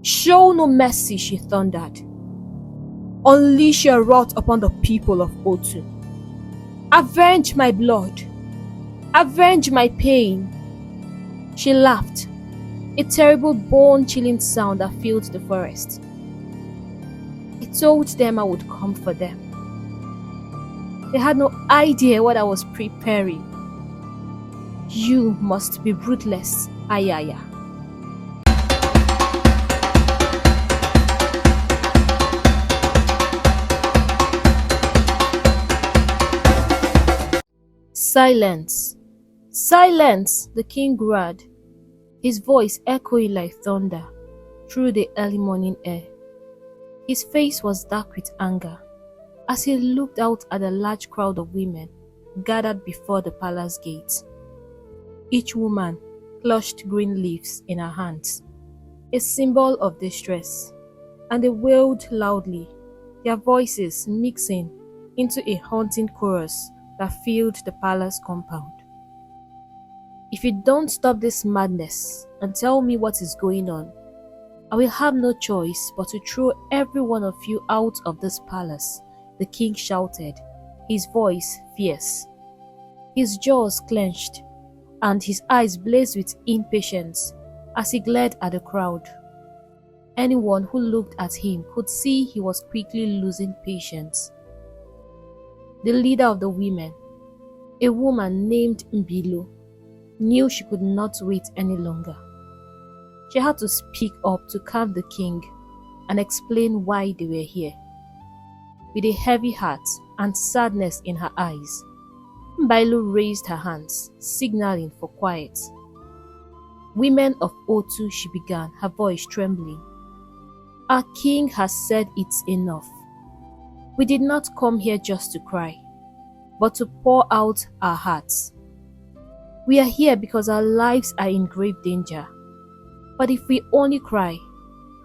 "Show no mercy," she thundered. "Unleash your wrath upon the people of Otu. Avenge my blood. Avenge my pain." She laughed, a terrible bone-chilling sound that filled the forest. I told them I would come for them. They had no idea what I was preparing. You must be ruthless, Ayaya. "Silence! Silence!" the king roared, his voice echoing like thunder through the early morning air. His face was dark with anger as he looked out at the large crowd of women gathered before the palace gates. Each woman clutched green leaves in her hands, a symbol of distress, and they wailed loudly, their voices mixing into a haunting chorus that filled the palace compound. "If you don't stop this madness and tell me what is going on, I will have no choice but to throw every one of you out of this palace," the king shouted, his voice fierce. His jaws clenched, and his eyes blazed with impatience as he glared at the crowd. Anyone who looked at him could see he was quickly losing patience. The leader of the women, a woman named Mbilo, knew she could not wait any longer. She had to speak up to calm the king and explain why they were here. With a heavy heart and sadness in her eyes, Mbilo raised her hands, signaling for quiet. "Women of Otu," she began, her voice trembling. "Our king has said it's enough. We did not come here just to cry, but to pour out our hearts. We are here because our lives are in grave danger. But if we only cry,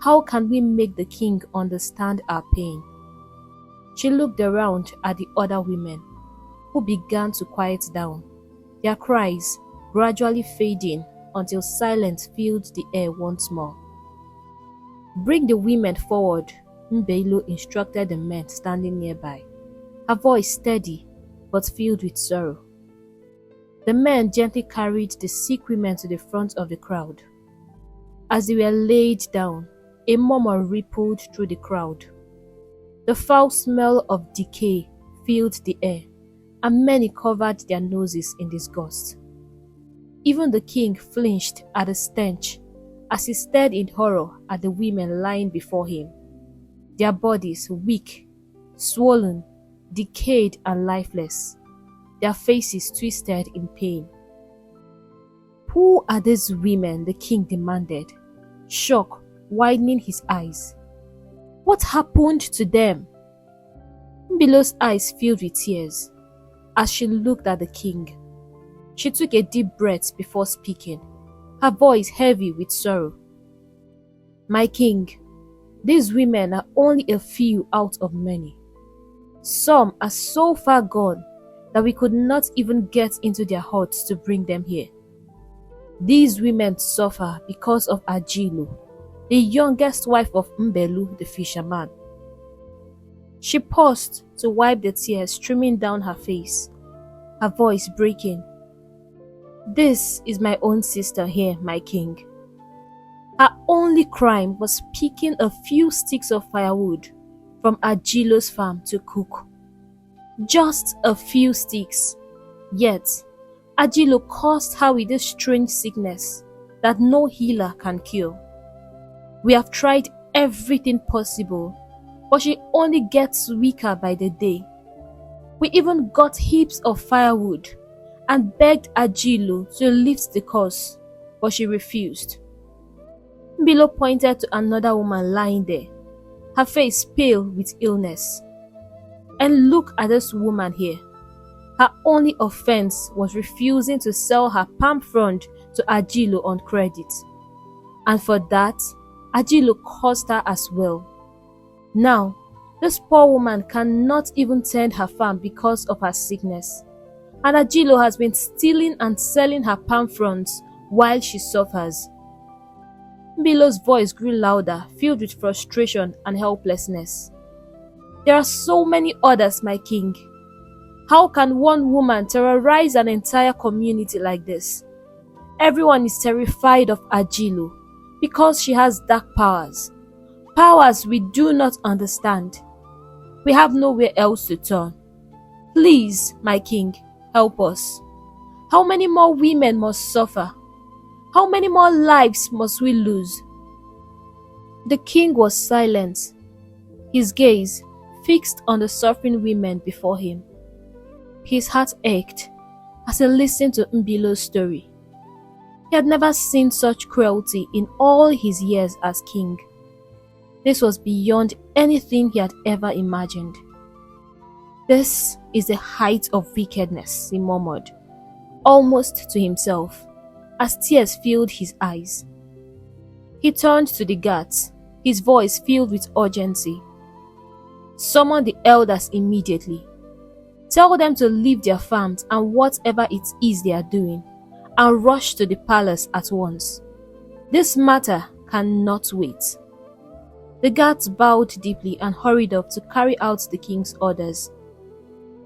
how can we make the king understand our pain?" She looked around at the other women, who began to quiet down, their cries gradually fading until silence filled the air once more. "Bring the women forward," Mbelo instructed the men standing nearby, her voice steady but filled with sorrow. The men gently carried the sick women to the front of the crowd. As they were laid down, a murmur rippled through the crowd. The foul smell of decay filled the air, and many covered their noses in disgust. Even the king flinched at the stench as he stared in horror at the women lying before him, their bodies weak, swollen, decayed and lifeless, their faces twisted in pain. "Who are these women?" the king demanded, shock widening his eyes. "What happened to them?" Mbilo's eyes filled with tears as she looked at the king. She took a deep breath before speaking, her voice heavy with sorrow. "My king, these women are only a few out of many. Some are so far gone that we could not even get into their huts to bring them here. These women suffer because of Ajilu, the youngest wife of Mbelu the fisherman." She paused to wipe the tears streaming down her face, her voice breaking. "This is my own sister here, my king. Her only crime was picking a few sticks of firewood from Ajilo's farm to cook. Just a few sticks. Yet, Ajilo caused her with this strange sickness that no healer can cure. We have tried everything possible, but she only gets weaker by the day. We even got heaps of firewood and begged Ajilo to lift the curse, but she refused." Mbilo pointed to another woman lying there, her face pale with illness. "And look at this woman here. Her only offense was refusing to sell her palm frond to Ajilo on credit. And for that, Ajilo cursed her as well. Now, this poor woman cannot even tend her farm because of her sickness. And Ajilo has been stealing and selling her palm fronds while she suffers." Mbilo's voice grew louder, filled with frustration and helplessness. There are so many others, my king. How can one woman terrorize an entire community like this? Everyone is terrified of Ajilo because she has dark powers. Powers we do not understand. We have nowhere else to turn. Please, my king, help us. How many more women must suffer? How many more lives must we lose? The king was silent, his gaze fixed on the suffering women before him. His heart ached as he listened to Mbilo's story. He had never seen such cruelty in all his years as king. This was beyond anything he had ever imagined. This is the height of wickedness, he murmured, almost to himself, as tears filled his eyes. He turned to the guards, his voice filled with urgency. Summon the elders immediately. Tell them to leave their farms and whatever it is they are doing, and rush to the palace at once. This matter cannot wait. The guards bowed deeply and hurried off to carry out the king's orders.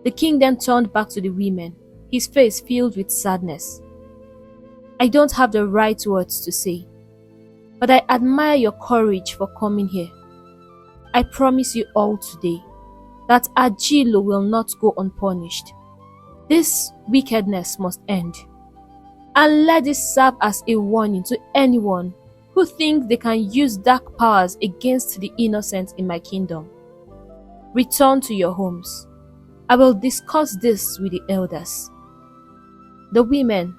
The king then turned back to the women, his face filled with sadness. I don't have the right words to say, but I admire your courage for coming here. I promise you all today that Ajilo will not go unpunished. This wickedness must end. And let this serve as a warning to anyone who think they can use dark powers against the innocent in my kingdom. Return to your homes. I will discuss this with the elders. The women,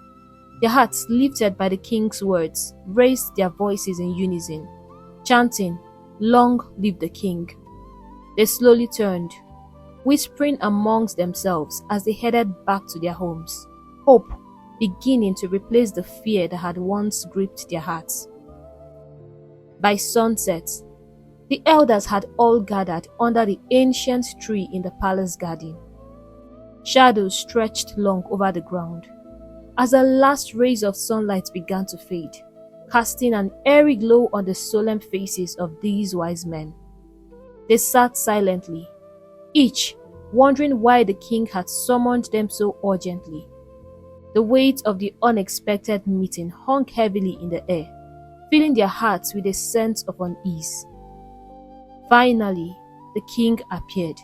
their hearts lifted by the king's words, raised their voices in unison, chanting, "Long live the king." They slowly turned, whispering amongst themselves as they headed back to their homes, hope beginning to replace the fear that had once gripped their hearts. By sunset, the elders had all gathered under the ancient tree in the palace garden. Shadows stretched long over the ground as the last rays of sunlight began to fade, casting an eerie glow on the solemn faces of these wise men. They sat silently, each wondering why the king had summoned them so urgently. The weight of the unexpected meeting hung heavily in the air, filling their hearts with a sense of unease. Finally, the king appeared,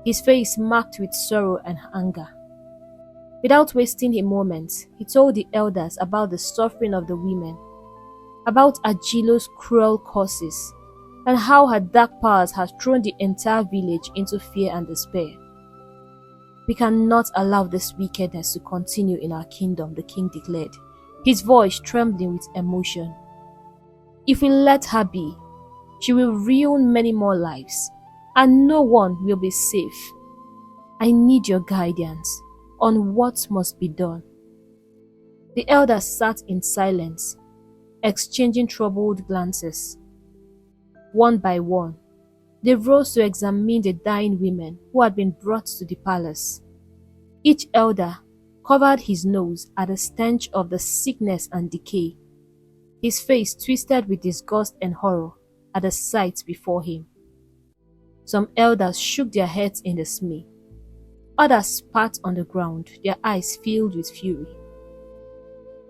his face marked with sorrow and anger. Without wasting a moment, he told the elders about the suffering of the women, about Ajilo's cruel curses, and how her dark powers had thrown the entire village into fear and despair. We cannot allow this wickedness to continue in our kingdom, the king declared, his voice trembling with emotion. If we let her be, she will ruin many more lives, and no one will be safe. I need your guidance on what must be done. The elders sat in silence, exchanging troubled glances. One by one, they rose to examine the dying women who had been brought to the palace. Each elder covered his nose at the stench of the sickness and decay, his face twisted with disgust and horror at the sight before him. Some elders shook their heads in dismay. Others spat on the ground, their eyes filled with fury.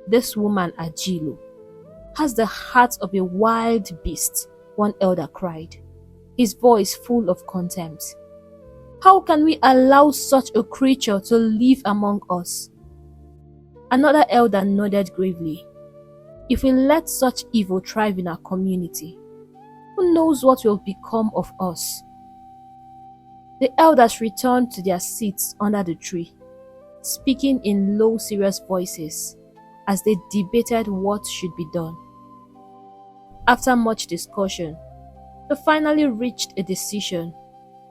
This woman, Ajilo, has the heart of a wild beast, one elder cried, his voice full of contempt. How can we allow such a creature to live among us? Another elder nodded gravely. If we let such evil thrive in our community, who knows what will become of us? The elders returned to their seats under the tree, speaking in low, serious voices as they debated what should be done. After much discussion, they finally reached a decision,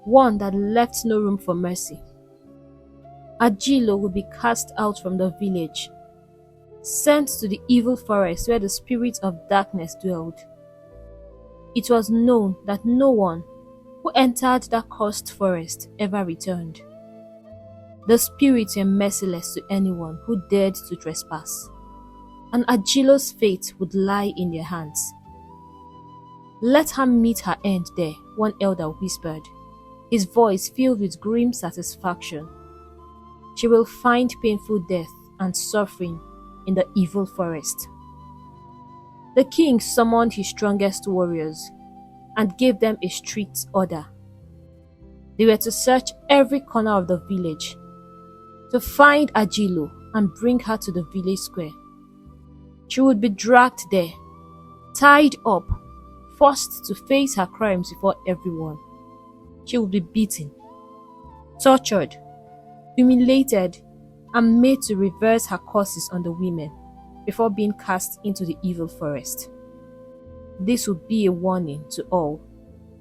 one that left no room for mercy. Ajilo would be cast out from the village, sent to the evil forest where the spirits of darkness dwelled. It was known that no one who entered that cursed forest ever returned. The spirits were merciless to anyone who dared to trespass, and Ajilo's fate would lie in their hands. "Let her meet her end there," one elder whispered, his voice filled with grim satisfaction. "She will find painful death and suffering in the evil forest." The king summoned his strongest warriors and gave them a strict order. They were to search every corner of the village to find Ajilo and bring her to the village square. She would be dragged there, tied up, forced to face her crimes before everyone. She would be beaten, tortured, humiliated, and made to reverse her curses on the women before being cast into the evil forest. This would be a warning to all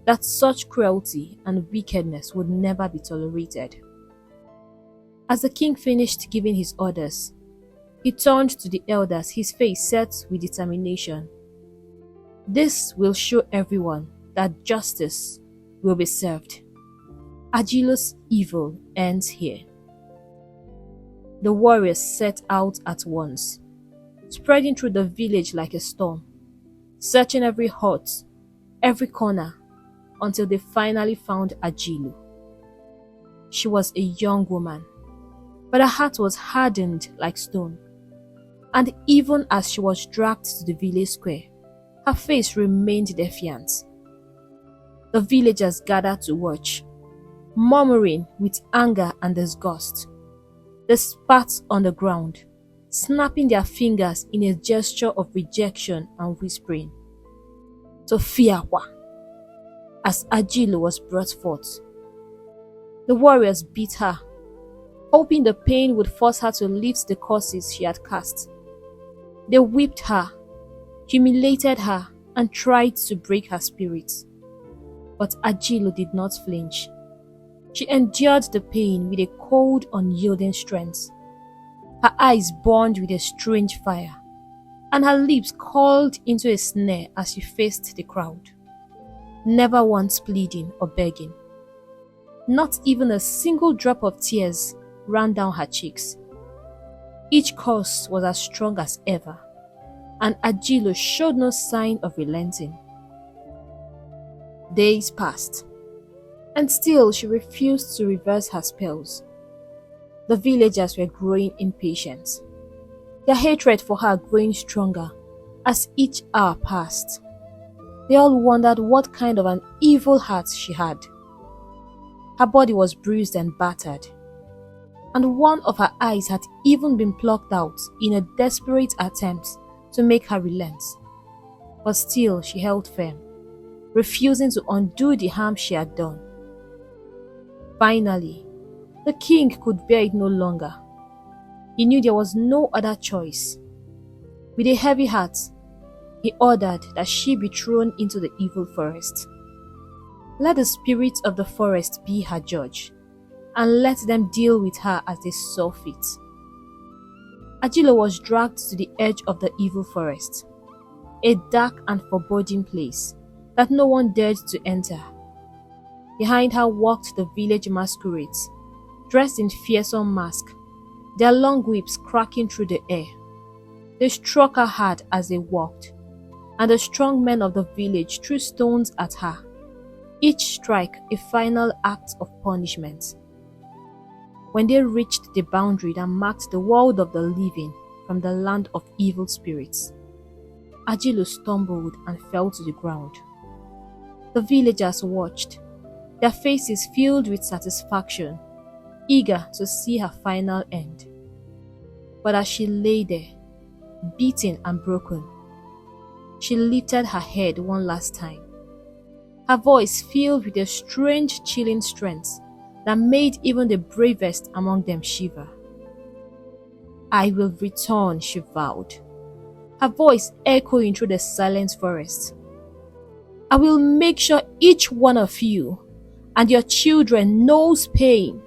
that such cruelty and wickedness would never be tolerated. As the king finished giving his orders, he turned to the elders, his face set with determination. "This will show everyone that justice will be served. Ajilo's evil ends here." The warriors set out at once, spreading through the village like a storm, searching every hut, every corner, until they finally found Ajilo. She was a young woman, but her heart was hardened like stone, and even as she was dragged to the village square, her face remained defiant. The villagers gathered to watch, murmuring with anger and disgust. They spat on the ground, snapping their fingers in a gesture of rejection and whispering, "Tofiawa," as Ajilo was brought forth. The warriors beat her, hoping the pain would force her to lift the curses she had cast. They whipped her, humiliated her, and tried to break her spirit. But Ajilo did not flinch. She endured the pain with a cold, unyielding strength. Her eyes burned with a strange fire, and her lips curled into a snare as she faced the crowd, never once pleading or begging. Not even a single drop of tears ran down her cheeks. Each curse was as strong as ever, and Ajilo showed no sign of relenting. Days passed, and still she refused to reverse her spells. The villagers were growing impatient, their hatred for her growing stronger as each hour passed. They all wondered what kind of an evil heart she had. Her body was bruised and battered, and one of her eyes had even been plucked out in a desperate attempt to make her relent. But still she held firm, refusing to undo the harm she had done. Finally, the king could bear it no longer. He knew there was no other choice. With a heavy heart, he ordered that she be thrown into the evil forest. Let the spirits of the forest be her judge, and let them deal with her as they saw fit. Ajilo was dragged to the edge of the evil forest, a dark and foreboding place that no one dared to enter. Behind her walked the village masquerades, dressed in fearsome masks, their long whips cracking through the air. They struck her hard as they walked, and the strong men of the village threw stones at her, each strike a final act of punishment. When they reached the boundary that marked the world of the living from the land of evil spirits, Ajilo stumbled and fell to the ground. The villagers watched, their faces filled with satisfaction, eager to see her final end. But as she lay there, beaten and broken, she lifted her head one last time, her voice filled with a strange chilling strength that made even the bravest among them shiver. "I will return," she vowed, her voice echoing through the silent forest. "I will make sure each one of you and your children knows pain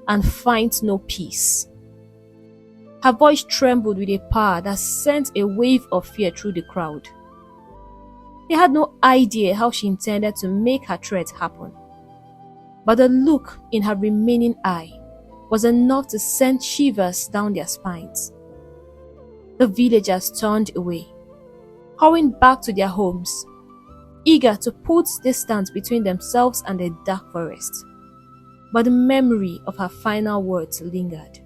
and finds no peace." Her voice trembled with a power that sent a wave of fear through the crowd. They had no idea how she intended to make her threat happen, but the look in her remaining eye was enough to send shivers down their spines. The villagers turned away, hurrying back to their homes, eager to put distance between themselves and the dark forest. But the memory of her final words lingered,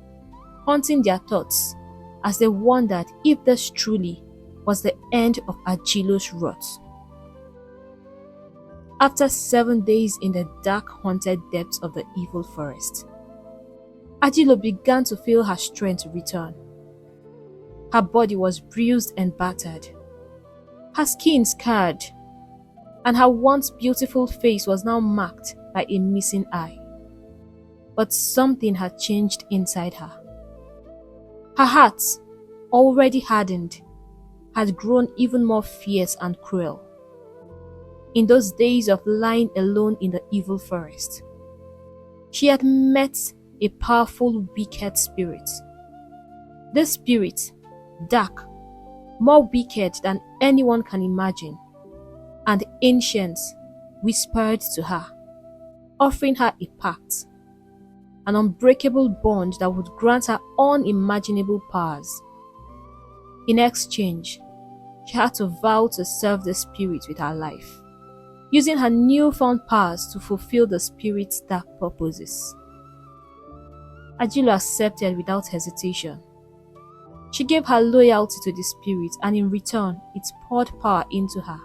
haunting their thoughts as they wondered if this truly was the end of Agilo's wrath. After 7 days in the dark, haunted depths of the evil forest, Agilo began to feel her strength return. Her body was bruised and battered, her skin scarred, and her once beautiful face was now marked by a missing eye. But something had changed inside her. Her heart, already hardened, had grown even more fierce and cruel. In those days of lying alone in the evil forest, she had met a powerful, wicked spirit. This spirit, dark, more wicked than anyone can imagine, and ancient, whispered to her, offering her a pact, an unbreakable bond that would grant her unimaginable powers. In exchange, she had to vow to serve the spirit with her life, using her newfound powers to fulfill the spirit's dark purposes. Agilo accepted without hesitation. She gave her loyalty to the spirit, and in return, it poured power into her.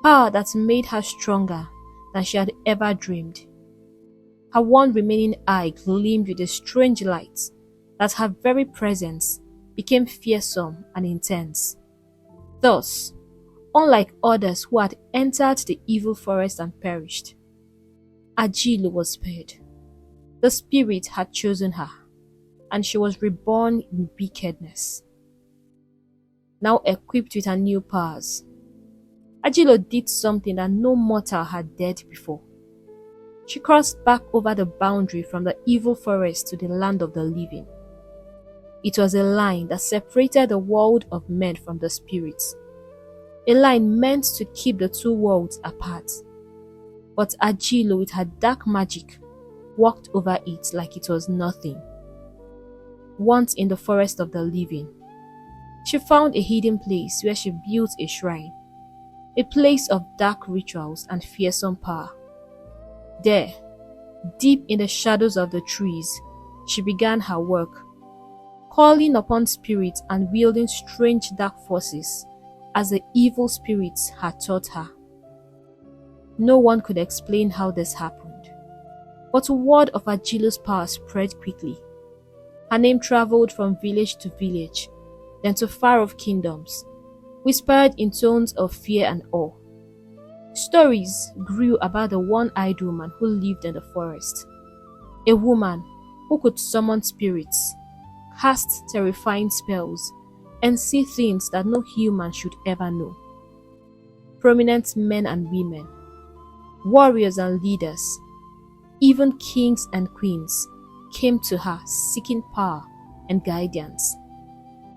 Power that made her stronger than she had ever dreamed. Her one remaining eye gleamed with a strange light that her very presence became fearsome and intense. Thus, unlike others who had entered the evil forest and perished, Agilo was spared. The spirit had chosen her, and she was reborn in wickedness. Now equipped with her new powers, Agilo did something that no mortal had dared before. She crossed back over the boundary from the evil forest to the land of the living. It was a line that separated the world of men from the spirits, a line meant to keep the two worlds apart. But Agilo, with her dark magic, walked over it like it was nothing. Once in the forest of the living, she found a hidden place where she built a shrine, a place of dark rituals and fearsome power. There, deep in the shadows of the trees, she began her work, calling upon spirits and wielding strange dark forces as the evil spirits had taught her. No one could explain how this happened, but word of Agilo's power spread quickly. Her name traveled from village to village, then to far-off kingdoms, whispered in tones of fear and awe. Stories grew about the one-eyed woman who lived in the forest, a woman who could summon spirits, cast terrifying spells, and see things that no human should ever know. Prominent men and women, warriors and leaders, even kings and queens came to her seeking power and guidance.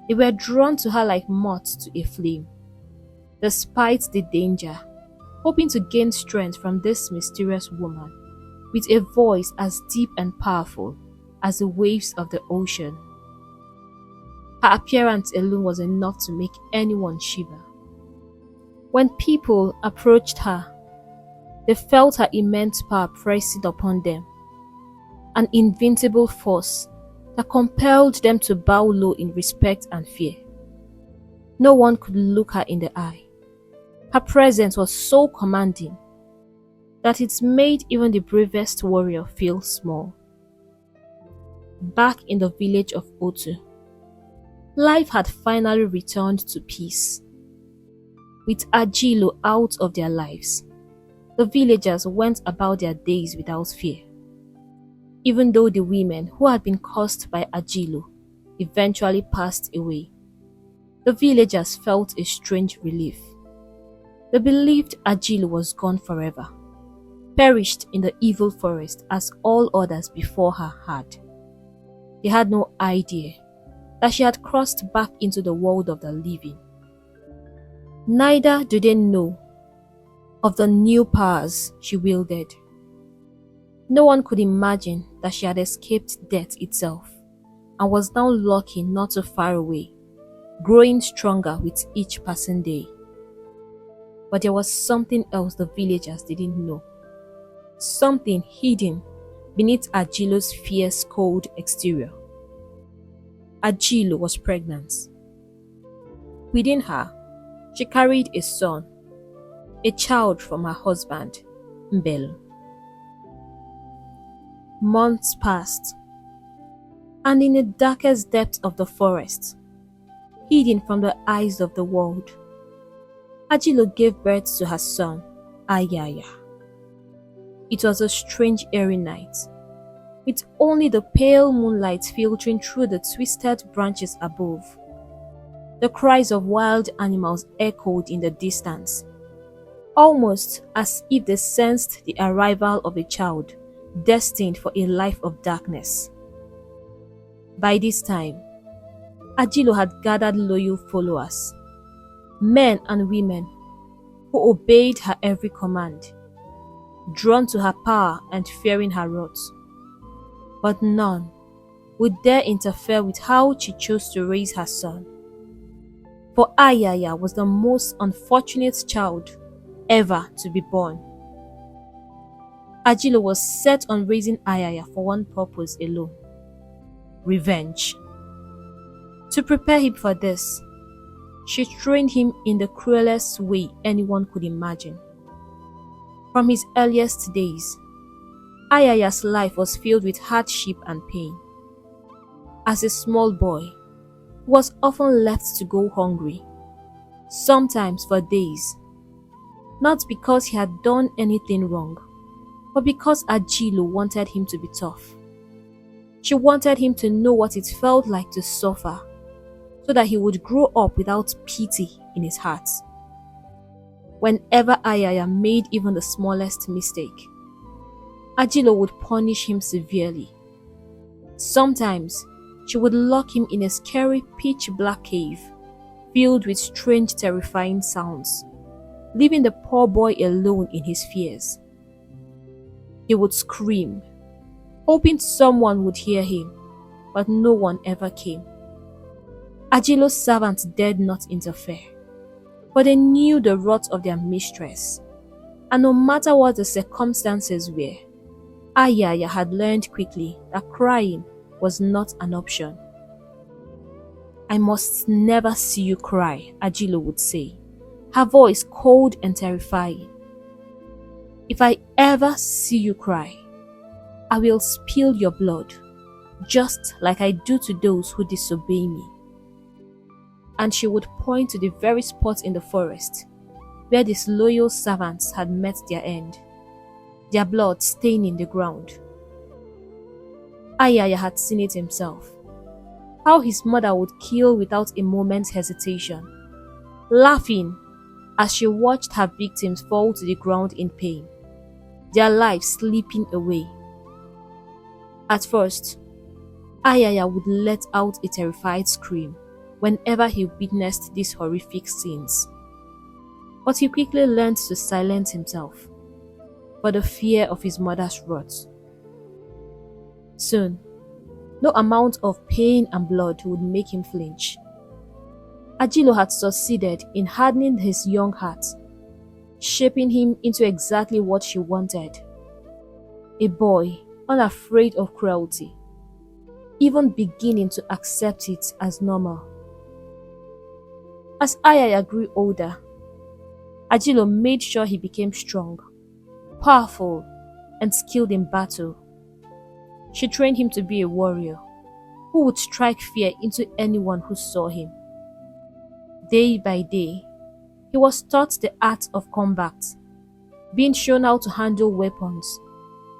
They were drawn to her like moths to a flame. Despite the danger, hoping to gain strength from this mysterious woman with a voice as deep and powerful as the waves of the ocean. Her appearance alone was enough to make anyone shiver. When people approached her, they felt her immense power pressing upon them, an invincible force that compelled them to bow low in respect and fear. No one could look her in the eye. Her presence was so commanding that it made even the bravest warrior feel small. Back in the village of Otu, life had finally returned to peace. With Agilo out of their lives, the villagers went about their days without fear. Even though the women who had been cursed by Agilo eventually passed away, the villagers felt a strange relief. They believed Agilo was gone forever, perished in the evil forest as all others before her had. They had no idea that she had crossed back into the world of the living. Neither do they know of the new powers she wielded. No one could imagine that she had escaped death itself and was now lurking not too far away, growing stronger with each passing day. But there was something else the villagers didn't know. Something hidden beneath Ajilo's fierce, cold exterior. Ajilo was pregnant. Within her, she carried a son, a child from her husband, Mbelu. Months passed, and in the darkest depths of the forest, hidden from the eyes of the world, Ajilo gave birth to her son, Ayaya. It was a strange airy night, with only the pale moonlight filtering through the twisted branches above. The cries of wild animals echoed in the distance, almost as if they sensed the arrival of a child destined for a life of darkness. By this time, Ajilo had gathered loyal followers, men and women who obeyed her every command, drawn to her power and fearing her wrath. But none would dare interfere with how she chose to raise her son. For Ayaya was the most unfortunate child ever to be born. Ajilo was set on raising Ayaya for one purpose alone: revenge. To prepare him for this, she trained him in the cruelest way anyone could imagine. From his earliest days, Ayaya's life was filled with hardship and pain. As a small boy, he was often left to go hungry, sometimes for days, not because he had done anything wrong, but because Ajilo wanted him to be tough. She wanted him to know what it felt like to suffer, so that he would grow up without pity in his heart. Whenever Ayaya made even the smallest mistake, Ajilo would punish him severely. Sometimes, she would lock him in a scary pitch-black cave, filled with strange, terrifying sounds, leaving the poor boy alone in his fears. He would scream, hoping someone would hear him, but no one ever came. Ajilo's servants dared not interfere, for they knew the wrath of their mistress, and no matter what the circumstances were, Ayaya had learned quickly that crying was not an option. "I must never see you cry," Ajilo would say, her voice cold and terrifying. "If I ever see you cry, I will spill your blood, just like I do to those who disobey me." And she would point to the very spot in the forest where these loyal servants had met their end, their blood staining the ground. Ayaya had seen it himself, how his mother would kill without a moment's hesitation, laughing as she watched her victims fall to the ground in pain, their lives slipping away. At first, Ayaya would let out a terrified scream whenever he witnessed these horrific scenes, but he quickly learned to silence himself for the fear of his mother's wrath. Soon, no amount of pain and blood would make him flinch. Ajilo had succeeded in hardening his young heart, shaping him into exactly what she wanted: a boy unafraid of cruelty, even beginning to accept it as normal. As Ayaya grew older, Ajilo made sure he became strong, powerful, and skilled in battle. She trained him to be a warrior who would strike fear into anyone who saw him. Day by day, he was taught the art of combat, being shown how to handle weapons,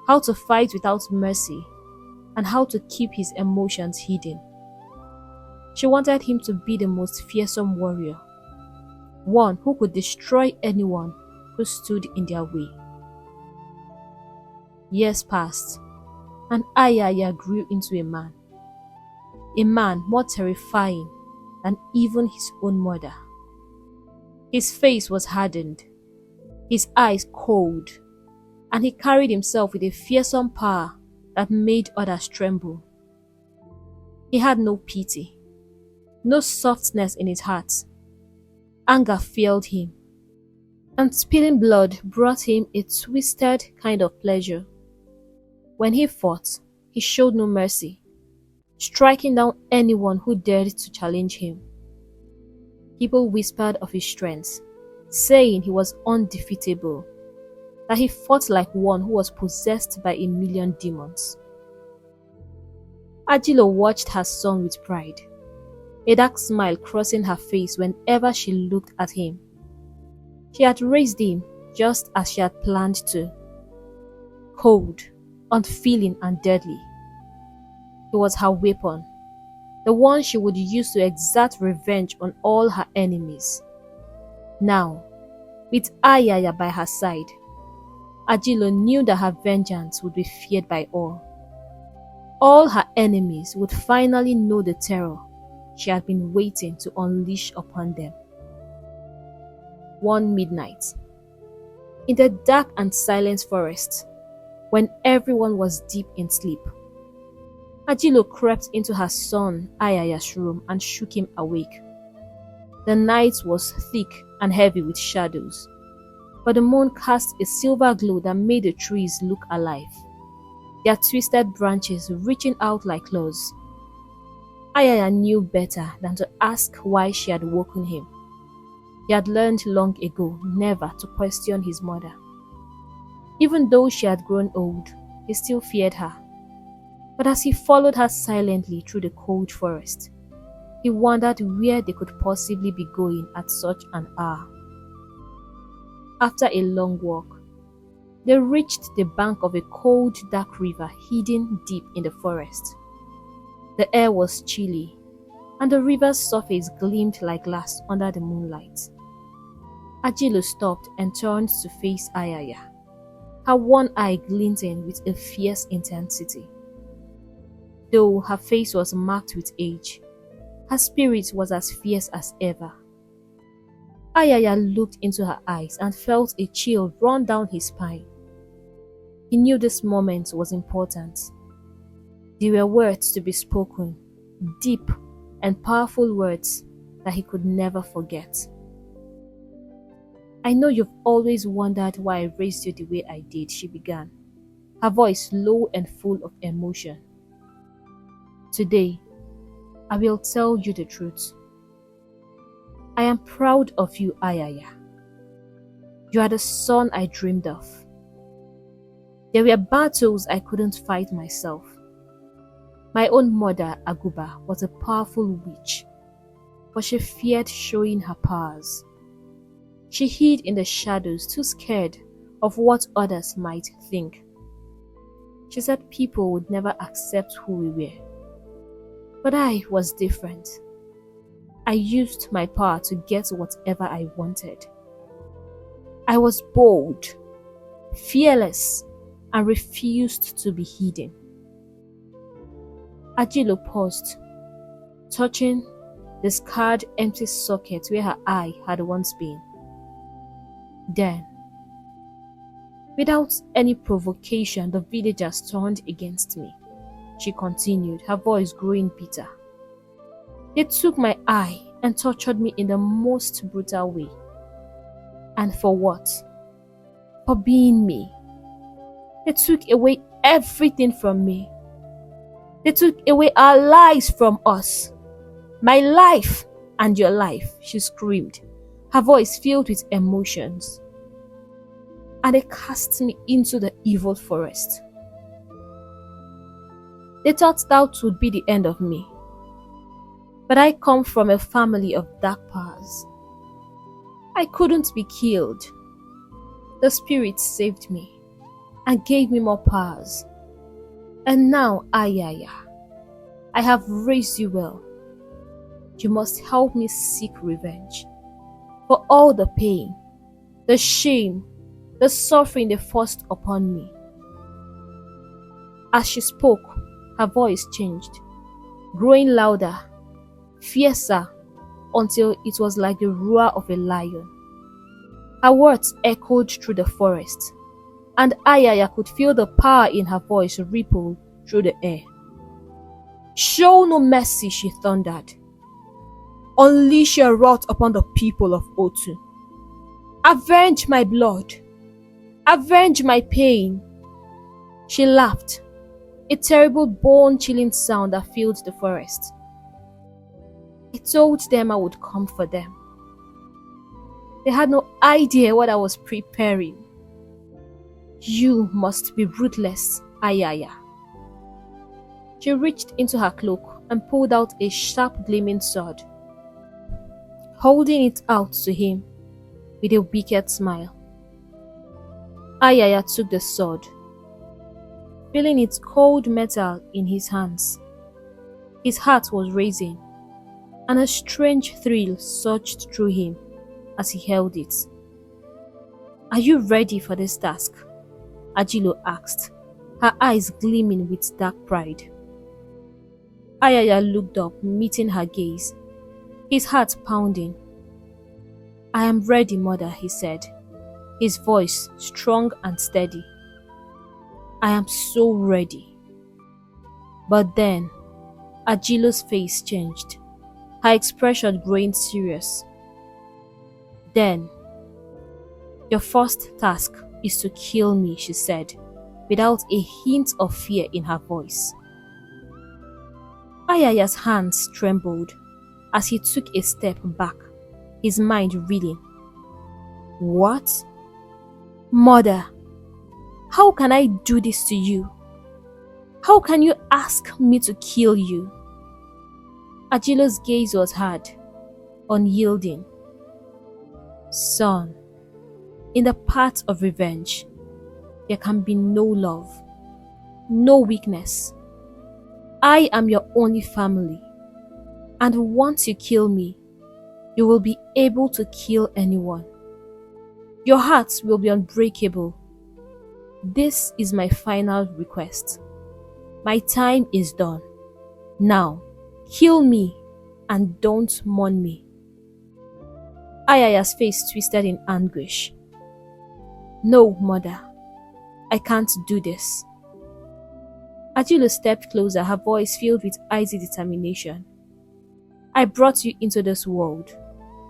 how to fight without mercy, and how to keep his emotions hidden. She wanted him to be the most fearsome warrior, one who could destroy anyone who stood in their way. Years passed, and Ayaya grew into a man more terrifying than even his own mother. His face was hardened, his eyes cold, and he carried himself with a fearsome power that made others tremble. He had no pity, no softness in his heart. Anger filled him, and spilling blood brought him a twisted kind of pleasure. When he fought, he showed no mercy, striking down anyone who dared to challenge him. People whispered of his strength, saying he was undefeatable, that he fought like one who was possessed by a million demons. Ajilo watched her son with pride, a dark smile crossing her face whenever she looked at him. She had raised him just as she had planned to. Cold, unfeeling and deadly. He was her weapon, the one she would use to exact revenge on all her enemies. Now, with Ayaya by her side, Ajilo knew that her vengeance would be feared by all. All her enemies would finally know the terror she had been waiting to unleash upon them. One midnight, in the dark and silent forest, when everyone was deep in sleep, Ajilo crept into her son Ayaya's room and shook him awake. The night was thick and heavy with shadows, but the moon cast a silver glow that made the trees look alive, their twisted branches reaching out like claws. Ayaya knew better than to ask why she had woken him. He had learned long ago never to question his mother. Even though she had grown old, he still feared her. But as he followed her silently through the cold forest, he wondered where they could possibly be going at such an hour. After a long walk, they reached the bank of a cold, dark river hidden deep in the forest. The air was chilly, and the river's surface gleamed like glass under the moonlight. Ajilo stopped and turned to face Ayaya, her one eye glinting with a fierce intensity. Though her face was marked with age, her spirit was as fierce as ever. Ayaya looked into her eyes and felt a chill run down his spine. He knew this moment was important. There were words to be spoken, deep and powerful words that he could never forget. "I know you've always wondered why I raised you the way I did," she began, her voice low and full of emotion. "Today, I will tell you the truth. I am proud of you, Ayaya. You are the son I dreamed of. There were battles I couldn't fight myself. My own mother, Agba, was a powerful witch, but she feared showing her powers. She hid in the shadows, too scared of what others might think. She said people would never accept who we were. But I was different. I used my power to get whatever I wanted. I was bold, fearless, and refused to be hidden." Ajilo paused, touching the scarred empty socket where her eye had once been. Then, without any provocation, the villagers turned against me, she continued, her voice growing bitter. "They took my eye and tortured me in the most brutal way. And for what? For being me. They took away everything from me. They took away our lives from us. My life and your life," she screamed, her voice filled with emotions. "And they cast me into the evil forest. They thought that would be the end of me. But I come from a family of dark powers. I couldn't be killed. The spirit saved me and gave me more powers. And now, Ayaya, I have raised you well. You must help me seek revenge for all the pain, the shame, the suffering they forced upon me." As she spoke, her voice changed, growing louder, fiercer, until it was like the roar of a lion. Her words echoed through the forest, and Ayaya could feel the power in her voice ripple through the air. "Show no mercy," she thundered. "Unleash your wrath upon the people of Otu. Avenge my blood! Avenge my pain! She laughed, a terrible bone-chilling sound that filled the forest. I told them I would come for them. They had no idea what I was preparing. You must be ruthless, Ayaya. She reached into her cloak and pulled out a sharp gleaming sword, holding it out to him with a wicked smile. Ayaya took the sword, feeling its cold metal in his hands. His heart was racing, and a strange thrill surged through him as he held it. Are you ready for this task? Ajilo asked, her eyes gleaming with dark pride. Ayaya looked up, meeting her gaze, his heart pounding. I am ready, mother, he said, his voice strong and steady. I am so ready. But then, Ajilo's face changed, her expression growing serious. Then, your first task is to kill me, she said, without a hint of fear in her voice. Ayaya's hands trembled as he took a step back, his mind reeling. What? Mother, how can I do this to you? How can you ask me to kill you? Ajilo's gaze was hard, unyielding. Son, in the path of revenge, there can be no love, no weakness. I am your only family, and once you kill me, you will be able to kill anyone. Your hearts will be unbreakable. This is my final request. My time is done. Now, kill me and don't mourn me. Ayaya's face twisted in anguish. No, mother, I can't do this. Ajilo stepped closer, her voice filled with icy determination. I brought you into this world,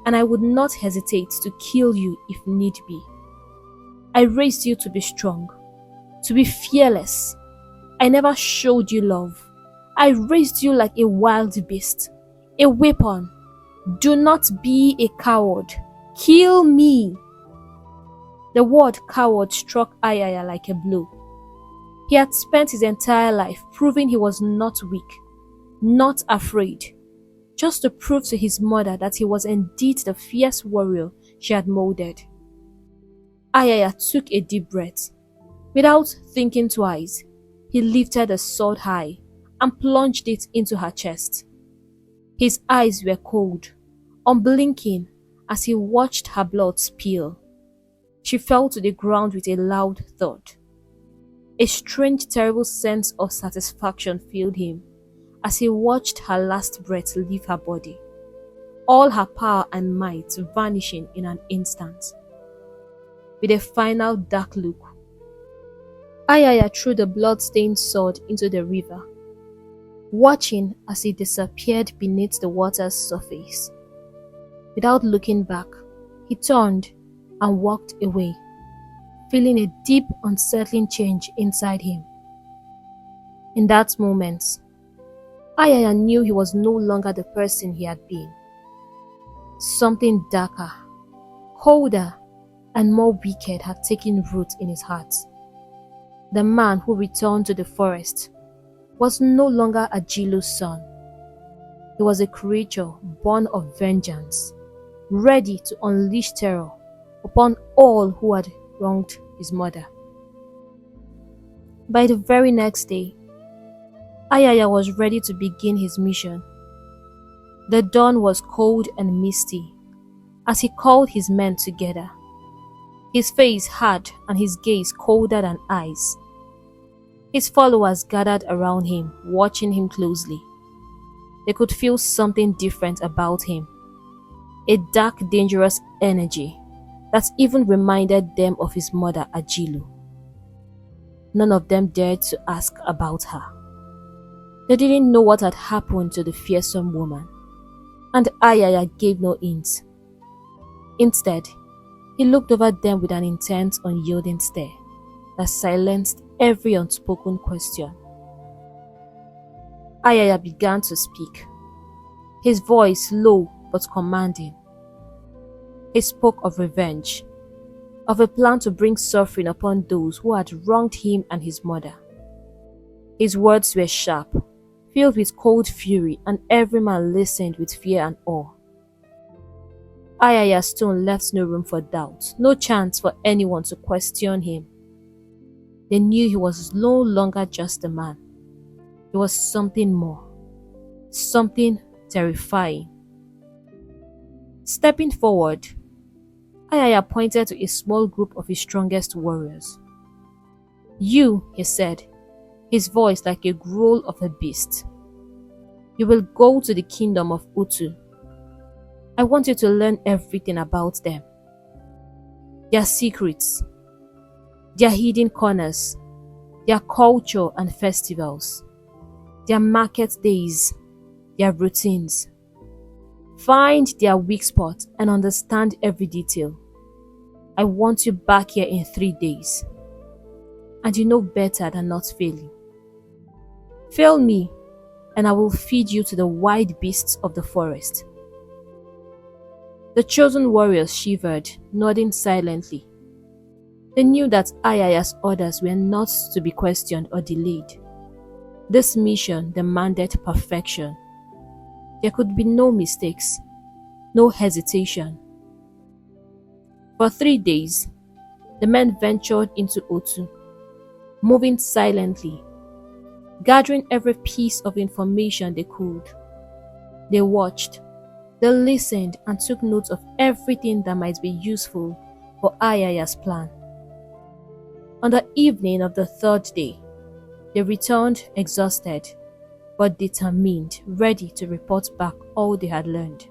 and I would not hesitate to kill you if need be. I raised you to be strong, to be fearless. I never showed you love. I raised you like a wild beast, a weapon. Do not be a coward. Kill me. The word coward struck Ayaya like a blow. He had spent his entire life proving he was not weak, not afraid, just to prove to his mother that he was indeed the fierce warrior she had molded. Ayaya took a deep breath. Without thinking twice, he lifted the sword high and plunged it into her chest. His eyes were cold, unblinking as he watched her blood spill. She fell to the ground with a loud thud. A strange, terrible sense of satisfaction filled him as he watched her last breath leave her body, all her power and might vanishing in an instant. With a final dark look, Ayaya threw the blood-stained sword into the river, watching as it disappeared beneath the water's surface. Without looking back, he turned and walked away, feeling a deep, unsettling change inside him. In that moment, Ayaya knew he was no longer the person he had been. Something darker, colder, and more wicked had taken root in his heart. The man who returned to the forest was no longer Ajilo's son. He was a creature born of vengeance, ready to unleash terror upon all who had wronged his mother. By the very next day, Ayaya was ready to begin his mission. The dawn was cold and misty as he called his men together, his face hard and his gaze colder than ice. His followers gathered around him, watching him closely. They could feel something different about him, a dark, dangerous energy that even reminded them of his mother Ajilo. None of them dared to ask about her. They didn't know what had happened to the fearsome woman, and Ayaya gave no hint. Instead, He looked over them with an intense, unyielding stare that silenced every unspoken question. Ayaya began to speak, his voice low but commanding. He spoke of revenge, of a plan to bring suffering upon those who had wronged him and his mother. His words were sharp, filled with cold fury, and every man listened with fear and awe. Ayaya's tone left no room for doubt, no chance for anyone to question him. They knew he was no longer just a man. He was something more, something terrifying. Stepping forward, Ayaya pointed to a small group of his strongest warriors. "You," he said, his voice like a growl of a beast. "You will go to the kingdom of Utu. I want you to learn everything about them. Their secrets, their hidden corners, their culture and festivals, their market days, their routines. Find their weak spots and understand every detail. I want you back here in 3 days. And you know better than not failing. Fail me, and I will feed you to the wild beasts of the forest." The chosen warriors shivered, nodding silently. They knew that Ayaya's orders were not to be questioned or delayed. This mission demanded perfection. There could be no mistakes, no hesitation. For 3 days, the men ventured into Otu, moving silently, gathering every piece of information they could. They watched, they listened, and took note of everything that might be useful for Ayaya's plan. On the evening of the 3rd day, they returned exhausted, but determined, ready to report back all they had learned.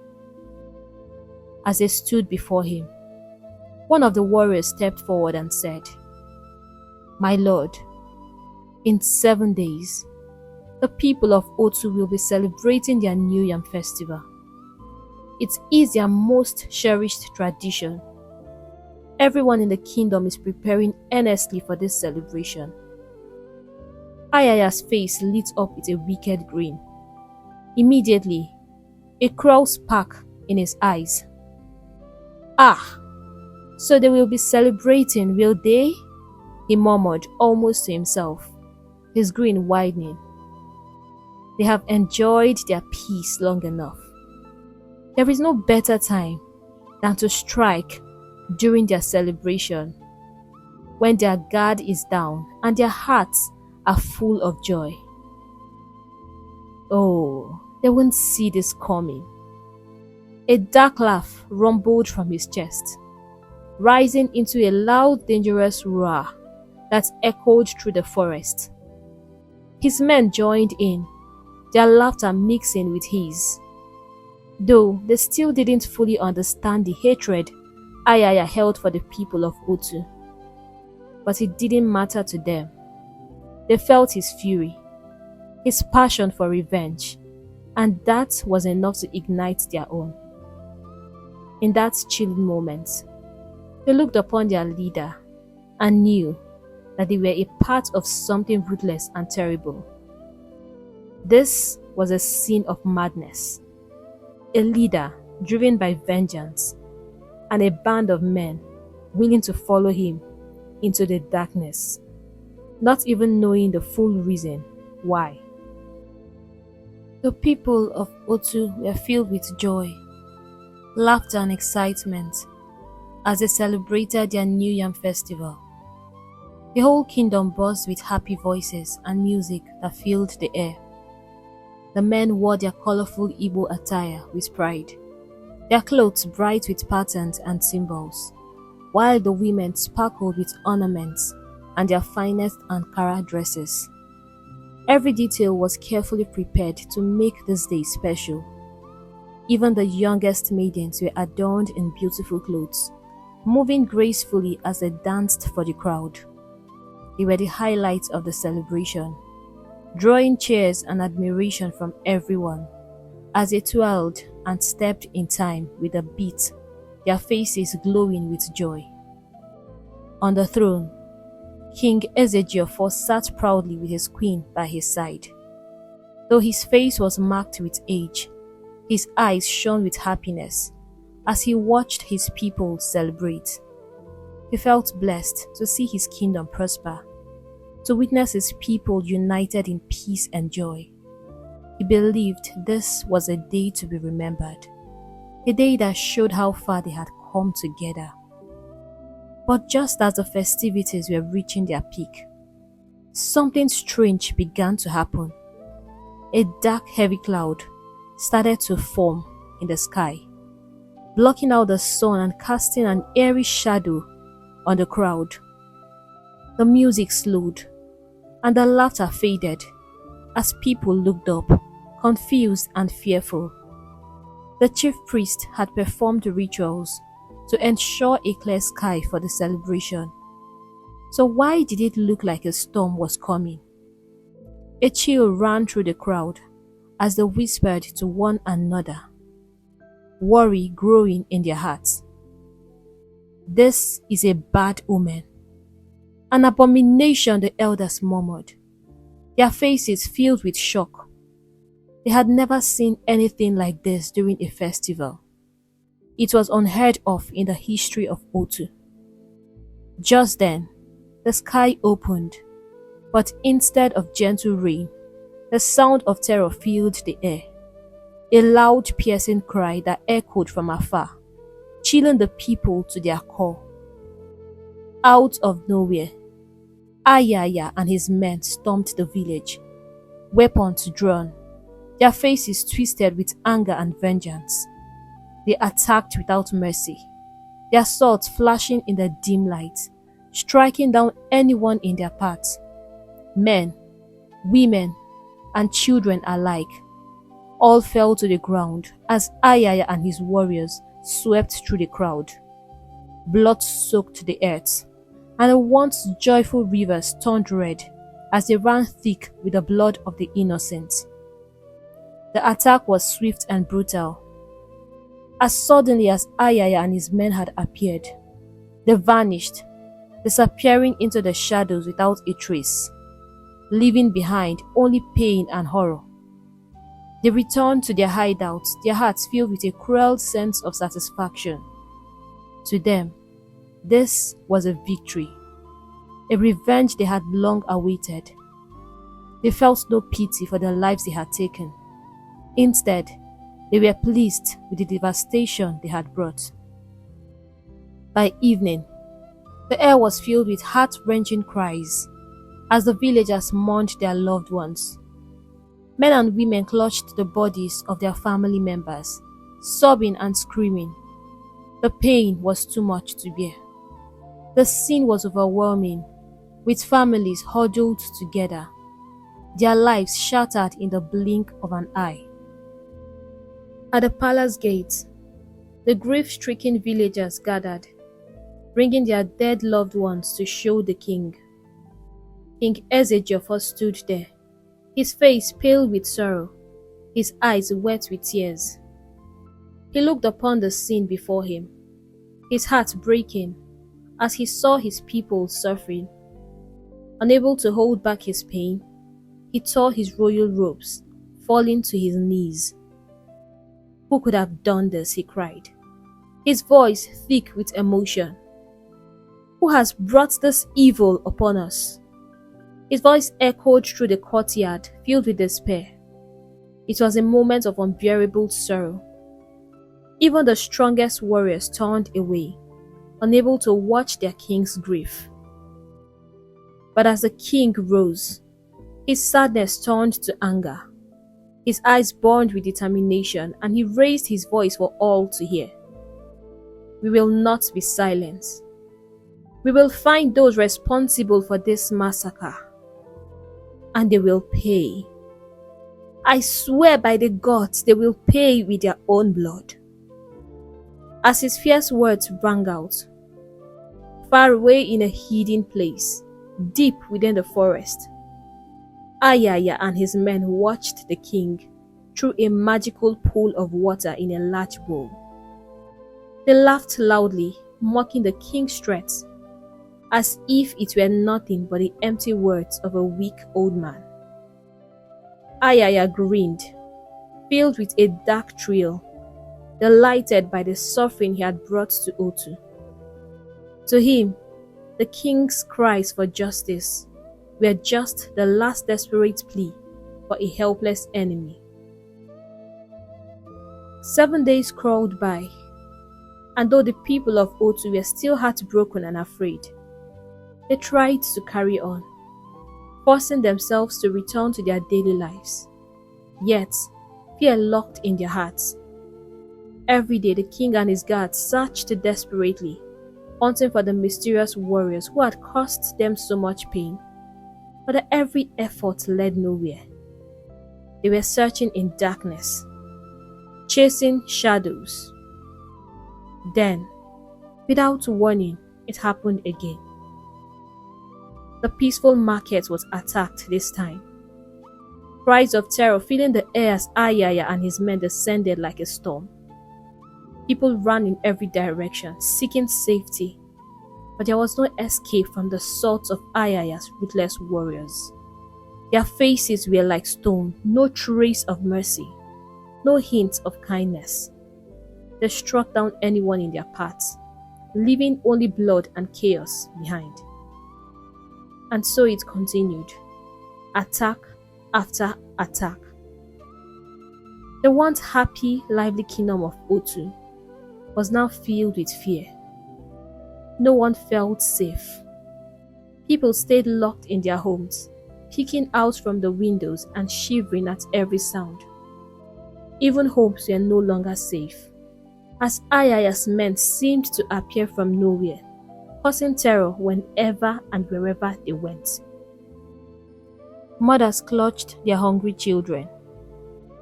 As they stood before him, one of the warriors stepped forward and said, "My lord, in 7 days, the people of Otu will be celebrating their New Yam festival. It is their most cherished tradition. Everyone in the kingdom is preparing earnestly for this celebration." Ayaya's face lit up with a wicked grin. Immediately, a cruel spark in his eyes. "Ah, so they will be celebrating, will they?" he murmured almost to himself, his grin widening. They have enjoyed their peace long enough. There is no better time than to strike during their celebration, when their guard is down and their hearts are full of joy. Oh, they won't see this coming. A dark laugh rumbled from his chest, rising into a loud, dangerous roar that echoed through the forest. His men joined in, their laughter mixing with his. Though they still didn't fully understand the hatred Ayaya held for the people of Utu. But it didn't matter to them. They felt his fury, his passion for revenge, and that was enough to ignite their own. In that chilling moment, they looked upon their leader and knew that they were a part of something ruthless and terrible. This was a scene of madness, a leader driven by vengeance, and a band of men willing to follow him into the darkness, not even knowing the full reason why. The people of Otu were filled with joy, laughter and excitement as they celebrated their New Yam festival. The whole kingdom buzzed with happy voices and music that filled the air. The men wore their colorful Igbo attire with pride, their clothes bright with patterns and symbols, while the women sparkled with ornaments and their finest Ankara dresses. Every detail was carefully prepared to make this day special. Even the youngest maidens were adorned in beautiful clothes, moving gracefully as they danced for the crowd. They were the highlights of the celebration, drawing cheers and admiration from everyone as they twirled and stepped in time with the beat their faces glowing with joy. On the throne, King Ezejiel sat proudly with his queen by his side. Though his face was marked with age, his eyes shone with happiness as he watched his people celebrate. He felt blessed to see his kingdom prosper, to witness his people united in peace and joy. He believed this was a day to be remembered, a day that showed how far they had come together. But just as the festivities were reaching their peak, something strange began to happen. A dark, heavy cloud started to form in the sky, blocking out the sun and casting an eerie shadow on the crowd. The music slowed, and the laughter faded as people looked up, confused and fearful. The chief priest had performed rituals to ensure a clear sky for the celebration. So why did it look like a storm was coming? A chill ran through the crowd as they whispered to one another, worry growing in their hearts. This is a bad omen. An abomination, the elders murmured, their faces filled with shock. They had never seen anything like this during a festival. It was unheard of in the history of Otu. Just then, the sky opened, but instead of gentle rain, the sound of terror filled the air. A loud, piercing cry that echoed from afar, chilling the people to their core. Out of nowhere, Ayaya and his men stormed the village, weapons drawn, their faces twisted with anger and vengeance. They attacked without mercy, their swords flashing in the dim light, striking down anyone in their path. Men, women, and children alike all fell to the ground as Ayaya and his warriors swept through the crowd. Blood soaked the earth, and the once joyful rivers turned red as they ran thick with the blood of the innocent. The attack was swift and brutal. As suddenly as Ayaya and his men had appeared, they vanished, disappearing into the shadows without a trace, leaving behind only pain and horror. They returned to their hideouts, their hearts filled with a cruel sense of satisfaction. To them, this was a victory, a revenge they had long awaited. They felt no pity for the lives they had taken. Instead, they were pleased with the devastation they had brought. By evening, the air was filled with heart-wrenching cries as the villagers mourned their loved ones. Men and women clutched the bodies of their family members, sobbing and screaming. The pain was too much to bear. The scene was overwhelming, with families huddled together, their lives shattered in the blink of an eye. At the palace gates, the grief-stricken villagers gathered, bringing their dead loved ones to show the king. King Ezejiel stood there, his face pale with sorrow, his eyes wet with tears. He looked upon the scene before him, his heart breaking as he saw his people suffering. Unable to hold back his pain, he tore his royal robes, falling to his knees. "Who could have done this?" he cried, his voice thick with emotion. "Who has brought this evil upon us?" His voice echoed through the courtyard, filled with despair. It was a moment of unbearable sorrow. Even the strongest warriors turned away, unable to watch their king's grief. But as the king rose, his sadness turned to anger. His eyes burned with determination, and he raised his voice for all to hear. "We will not be silent. We will find those responsible for this massacre, and they will pay. I swear by the gods, they will pay with their own blood." As his fierce words rang out, far away in a hidden place, deep within the forest, Ayaya and his men watched the king through a magical pool of water in a large bowl. They laughed loudly, mocking the king's threats, as if it were nothing but the empty words of a weak old man. Ayaya grinned, filled with a dark thrill, delighted by the suffering he had brought to Otu. To him, the king's cries for justice were just the last desperate plea for a helpless enemy. 7 days crawled by, and though the people of Otu were still heartbroken and afraid, they tried to carry on, forcing themselves to return to their daily lives. Yet, fear locked in their hearts. Every day the king and his guards searched desperately, hunting for the mysterious warriors who had caused them so much pain, but every effort led nowhere. They were searching in darkness, chasing shadows. Then, without warning, it happened again. The peaceful market was attacked this time. Cries of terror filling the air as Ayaya and his men descended like a storm. People ran in every direction, seeking safety, but there was no escape from the swords of Ayaya's ruthless warriors. Their faces were like stone, no trace of mercy, no hint of kindness. They struck down anyone in their path, leaving only blood and chaos behind. And so it continued, attack after attack. The once happy, lively kingdom of Otu was now filled with fear. No one felt safe. People stayed locked in their homes, peeking out from the windows and shivering at every sound. Even homes were no longer safe, as Ayaya's men seemed to appear from nowhere, causing terror whenever and wherever they went. Mothers clutched their hungry children,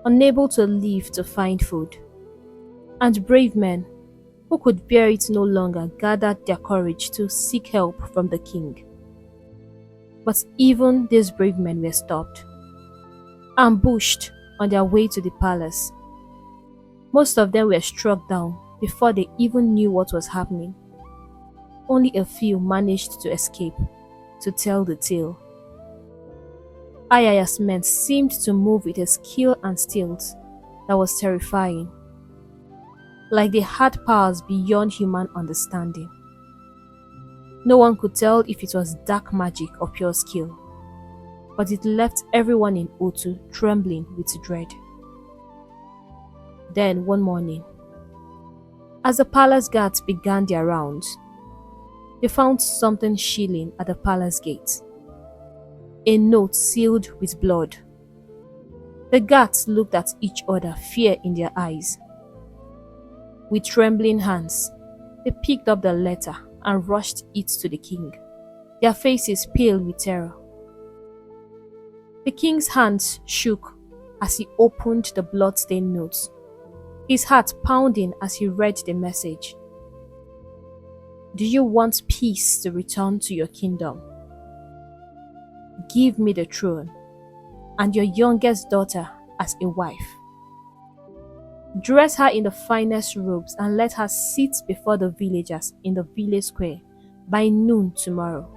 unable to leave to find food, and brave men who could bear it no longer gathered their courage to seek help from the king. But even these brave men were stopped, ambushed on their way to the palace. Most of them were struck down before they even knew what was happening. Only a few managed to escape to tell the tale. Ayaya's men seemed to move with a skill and stealth that was terrifying, like they had powers beyond human understanding. No one could tell if it was dark magic or pure skill, but it left everyone in Otu trembling with dread. Then one morning, as the palace guards began their rounds, they found something chilling at the palace gate. A note sealed with blood. The guards looked at each other, fear in their eyes. With trembling hands, they picked up the letter and rushed it to the king, their faces pale with terror. The king's hands shook as he opened the blood-stained notes, his heart pounding as he read the message. Do you want peace to return to your kingdom? Give me the throne and your youngest daughter as a wife. Dress her in the finest robes and let her sit before the villagers in the village square by noon tomorrow.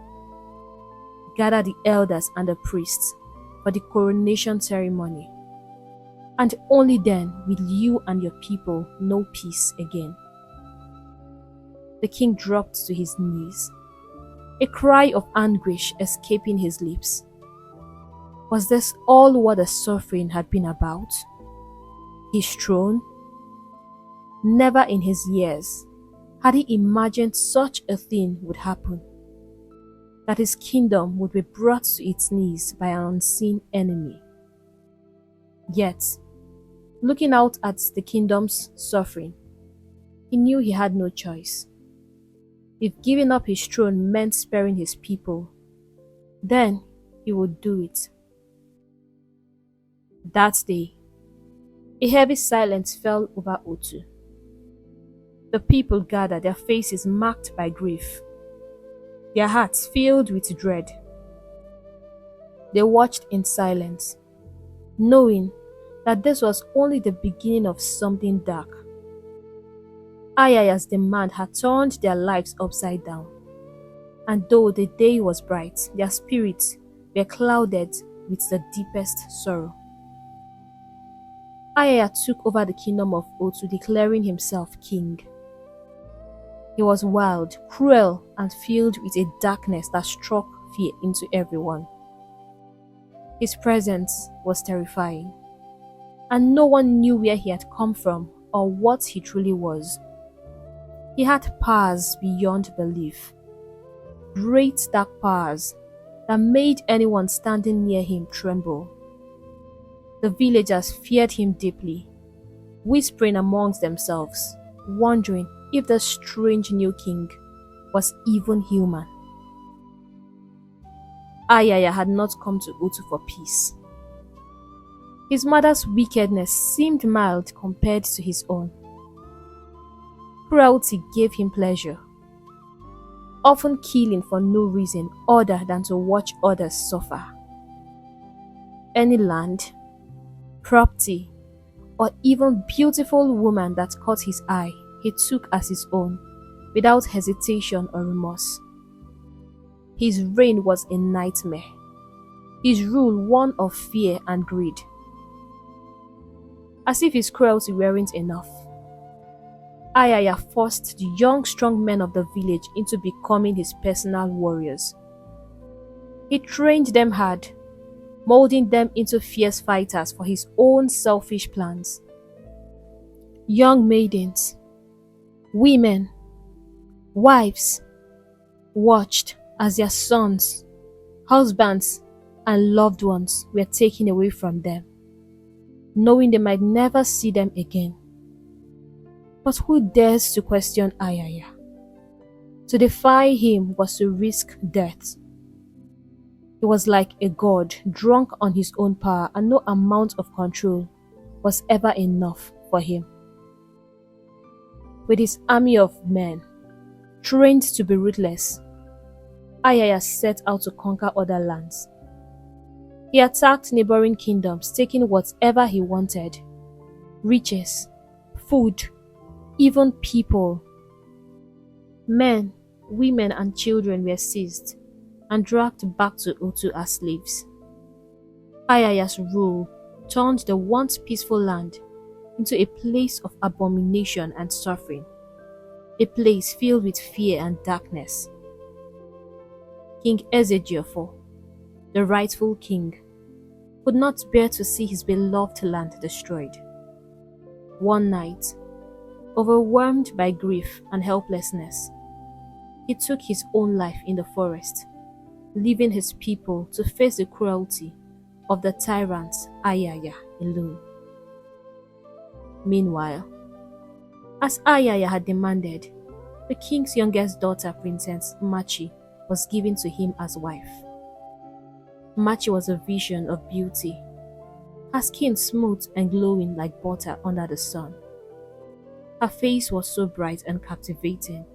Gather the elders and the priests for the coronation ceremony, and only then will you and your people know peace again. The king dropped to his knees, a cry of anguish escaping his lips. Was this all what the suffering had been about? His throne? Never in his years had he imagined such a thing would happen, that his kingdom would be brought to its knees by an unseen enemy. Yet, looking out at the kingdom's suffering, he knew he had no choice. If giving up his throne meant sparing his people, then he would do it. That day, a heavy silence fell over Otu. The people gathered, their faces marked by grief, their hearts filled with dread. They watched in silence, knowing that this was only the beginning of something dark. Ayaya's demand had turned their lives upside down, and though the day was bright, their spirits were clouded with the deepest sorrow. Ayaya took over the kingdom of Otu, declaring himself king. He was wild, cruel, and filled with a darkness that struck fear into everyone. His presence was terrifying, and no one knew where he had come from or what he truly was. He had powers beyond belief, great dark powers that made anyone standing near him tremble. The villagers feared him deeply, whispering amongst themselves, wondering if the strange new king was even human. Ayaya had not come to Otu for peace. His mother's wickedness seemed mild compared to his own. Cruelty gave him pleasure, often killing for no reason other than to watch others suffer. Any land, property, or even beautiful woman that caught his eye, he took as his own, without hesitation or remorse. His reign was a nightmare, his rule one of fear and greed. As if his cruelty weren't enough, Ayaya forced the young strong men of the village into becoming his personal warriors. He trained them hard, molding them into fierce fighters for his own selfish plans. Young maidens, women, wives watched as their sons, husbands, and loved ones were taken away from them, knowing they might never see them again. But who dares to question Ayaya? To defy him was to risk death. He was like a god, drunk on his own power, and no amount of control was ever enough for him. With his army of men, trained to be ruthless, Ayaya set out to conquer other lands. He attacked neighboring kingdoms, taking whatever he wanted: riches, food, even people. Men, women, and children were seized and dragged back to Otu as slaves. Ayaya's rule turned the once peaceful land into a place of abomination and suffering, a place filled with fear and darkness. King Ezejiofo, the rightful king, could not bear to see his beloved land destroyed. One night, overwhelmed by grief and helplessness, he took his own life in the forest, leaving his people to face the cruelty of the tyrant Ayaya alone. Meanwhile, as Ayaya had demanded, the king's youngest daughter, Princess Machi, was given to him as wife. Machi was a vision of beauty, her skin smooth and glowing like butter under the sun. Her face was so bright and captivating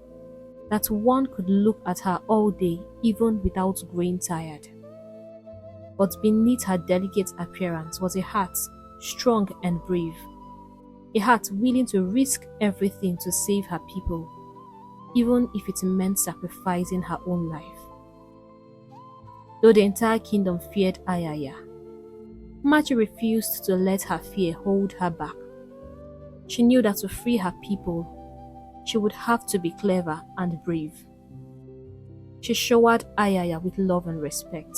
that one could look at her all day even without growing tired. But beneath her delicate appearance was a heart strong and brave, a heart willing to risk everything to save her people, even if it meant sacrificing her own life. Though the entire kingdom feared Ayaya, Machi refused to let her fear hold her back. She knew that to free her people, she would have to be clever and brave. She showered Ayaya with love and respect,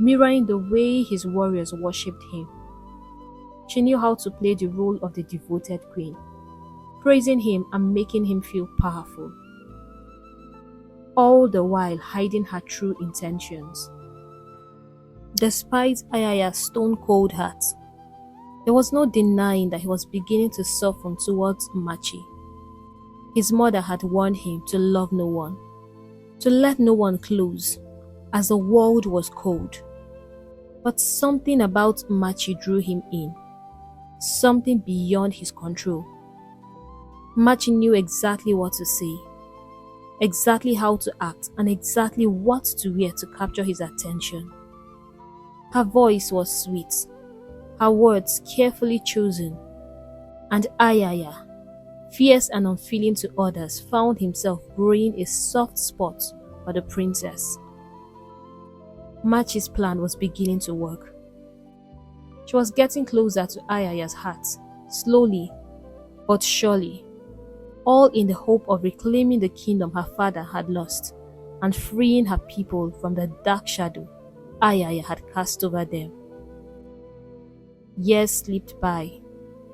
mirroring the way his warriors worshipped him. She knew how to play the role of the devoted queen, praising him and making him feel powerful, all the while hiding her true intentions. Despite Ayaya's stone-cold heart, there was no denying that he was beginning to soften towards Machi. His mother had warned him to love no one, to let no one close, as the world was cold. But something about Machi drew him in, something beyond his control. Machi knew exactly what to say, exactly how to act, and exactly what to wear to capture his attention. Her voice was sweet, her words carefully chosen, and Ayaya fierce and unfeeling to others, found himself growing a soft spot for the princess. Machi's plan was beginning to work. She was getting closer to Ayaya's heart, slowly but surely, all in the hope of reclaiming the kingdom her father had lost and freeing her people from the dark shadow Ayaya had cast over them. Years slipped by,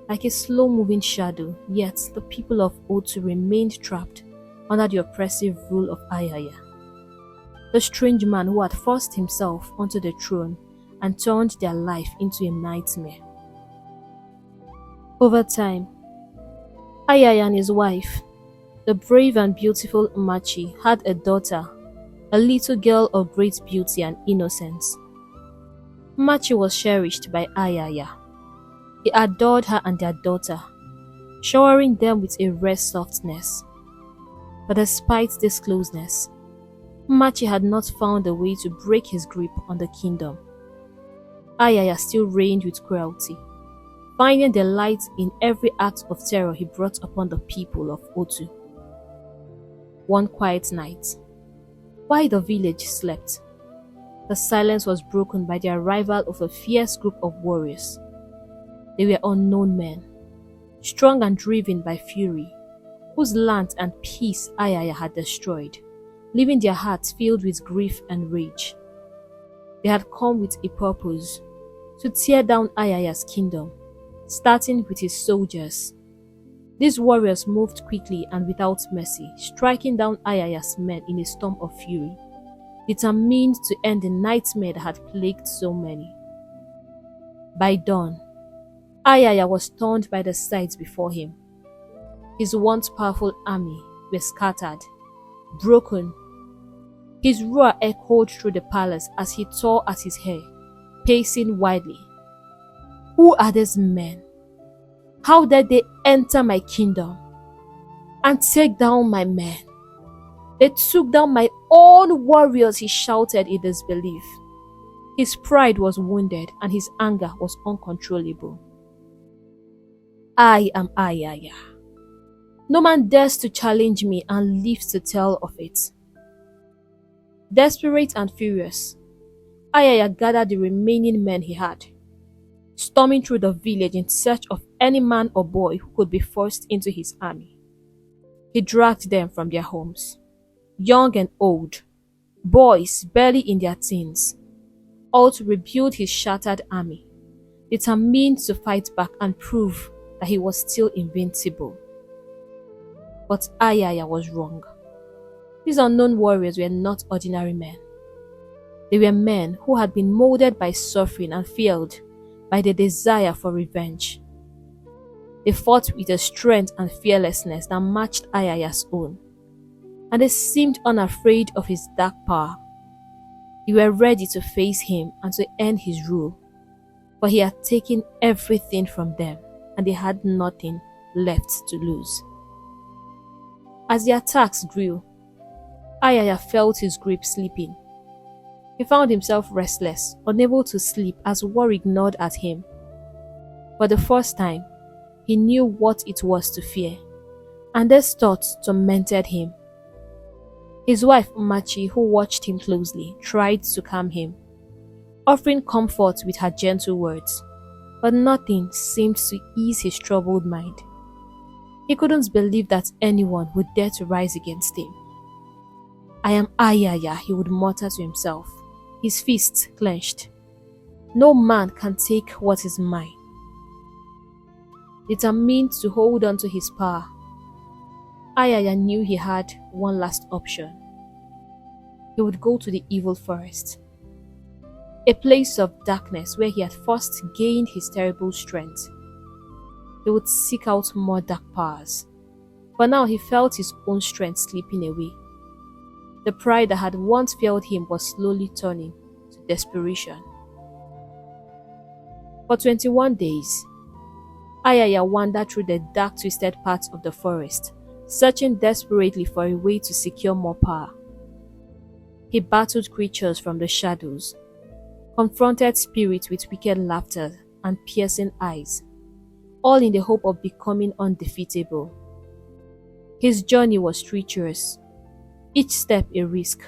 like a slow-moving shadow, yet the people of Otu remained trapped under the oppressive rule of Ayaya, the strange man who had forced himself onto the throne and turned their life into a nightmare. Over time, Ayaya and his wife, the brave and beautiful Machi, had a daughter, a little girl of great beauty and innocence. Machi was cherished by Ayaya. He adored her and their daughter, showering them with a rare softness. But despite this closeness, Machi had not found a way to break his grip on the kingdom. Ayaya still reigned with cruelty, finding delight in every act of terror he brought upon the people of Otu. One quiet night, while the village slept, the silence was broken by the arrival of a fierce group of warriors. They were unknown men, strong and driven by fury, whose land and peace Ayaya had destroyed, leaving their hearts filled with grief and rage. They had come with a purpose: to tear down Ayaya's kingdom, starting with his soldiers. These warriors moved quickly and without mercy, striking down Ayaya's men in a storm of fury, determined to end the nightmare that had plagued so many. By dawn, Ayaya was stunned by the sights before him. His once powerful army were scattered, broken. His roar echoed through the palace as he tore at his hair, pacing wildly. Who are these men? How dare they enter my kingdom and take down my men? They took down my own warriors, he shouted in disbelief. His pride was wounded and his anger was uncontrollable. I am Ayaya. No man dares to challenge me and lives to tell of it. Desperate and furious, Ayaya gathered the remaining men he had, storming through the village in search of any man or boy who could be forced into his army. He dragged them from their homes, young and old, boys barely in their teens, all to rebuild his shattered army, determined to fight back and prove that he was still invincible. But Ayaya was wrong. These unknown warriors were not ordinary men. They were men who had been molded by suffering and fueled by the desire for revenge. They fought with a strength and fearlessness that matched Ayaya's own, and they seemed unafraid of his dark power. They were ready to face him and to end his rule, for he had taken everything from them and they had nothing left to lose. As the attacks grew, Ayaya felt his grip slipping. He found himself restless, unable to sleep as war ignored at him. For the first time, he knew what it was to fear, and these thoughts tormented him. His wife Machi, who watched him closely, tried to calm him, offering comfort with her gentle words, but nothing seemed to ease his troubled mind. He couldn't believe that anyone would dare to rise against him. I am Ayaya, he would mutter to himself, his fists clenched. No man can take what is mine. Determined to hold on to his power, Ayaya knew he had one last option. He would go to the evil forest, a place of darkness where he had first gained his terrible strength. He would seek out more dark powers, but now he felt his own strength slipping away. The pride that had once fueled him was slowly turning to desperation. For 21 days, Ayaya wandered through the dark, twisted parts of the forest, searching desperately for a way to secure more power. He battled creatures from the shadows, confronted spirits with wicked laughter and piercing eyes, all in the hope of becoming undefeatable. His journey was treacherous, each step a risk,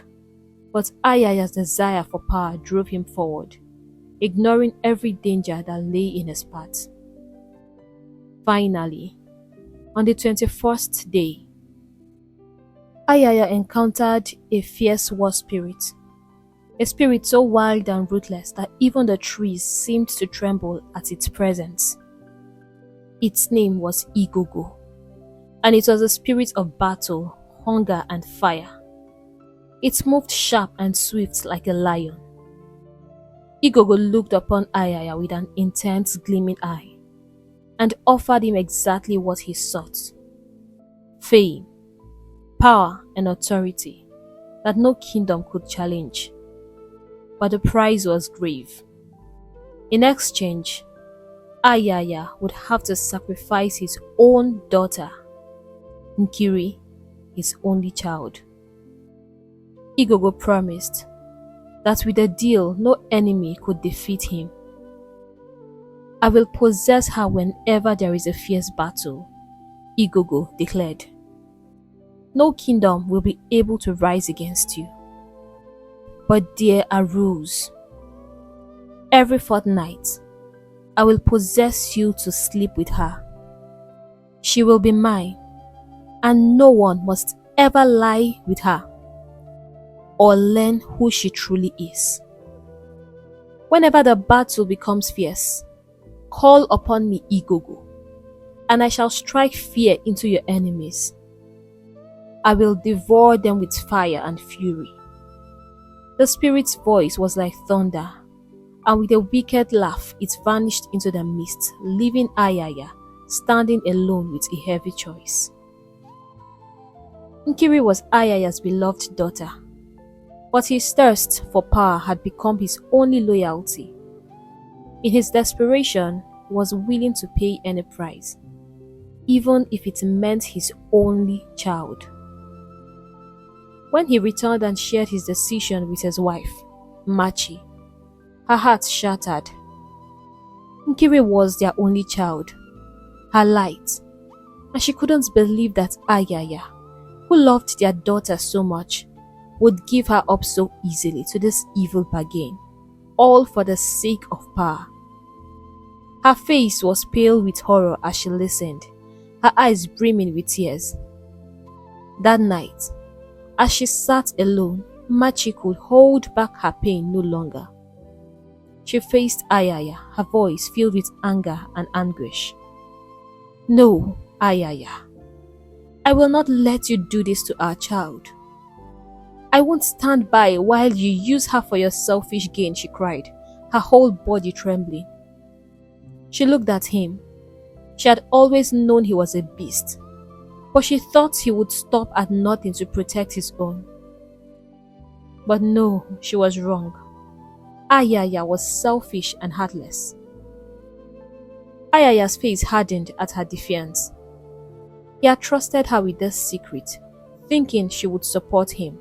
but Ayaya's desire for power drove him forward, ignoring every danger that lay in his path. Finally, on the 21st day, Ayaya encountered a fierce war spirit, a spirit so wild and ruthless that even the trees seemed to tremble at its presence. Its name was Igogo, and it was a spirit of battle, hunger, and fire. It moved sharp and swift like a lion. Igogo looked upon Ayaya with an intense, gleaming eye and offered him exactly what he sought: fame, power, and authority that no kingdom could challenge. But the price was grave. In exchange, Ayaya would have to sacrifice his own daughter, Nkiri, his only child. Igogo promised that with a deal no enemy could defeat him. "I will possess her whenever there is a fierce battle," Igogo declared. "No kingdom will be able to rise against you. But there are rules. Every fortnight, I will possess you to sleep with her. She will be mine, and no one must ever lie with her or learn who she truly is. Whenever the battle becomes fierce, call upon me, Igogo, and I shall strike fear into your enemies. I will devour them with fire and fury." The spirit's voice was like thunder, and with a wicked laugh it vanished into the mist, leaving Ayaya standing alone with a heavy choice. Nkiri was Ayaya's beloved daughter, but his thirst for power had become his only loyalty. In his desperation, he was willing to pay any price, even if it meant his only child. When he returned and shared his decision with his wife, Machi, her heart shattered. Nkiri was their only child, her light, and she couldn't believe that Ayaya, who loved their daughter so much, would give her up so easily to this evil bargain, all for the sake of power. Her face was pale with horror as she listened, her eyes brimming with tears. That night, as she sat alone, Machi could hold back her pain no longer. She faced Ayaya, her voice filled with anger and anguish. "No, Ayaya, I will not let you do this to our child. I won't stand by while you use her for your selfish gain," she cried, her whole body trembling. She looked at him. She had always known he was a beast, but she thought he would stop at nothing to protect his own. But no, she was wrong. Ayaya was selfish and heartless. Ayaya's face hardened at her defiance. He had trusted her with this secret, thinking she would support him.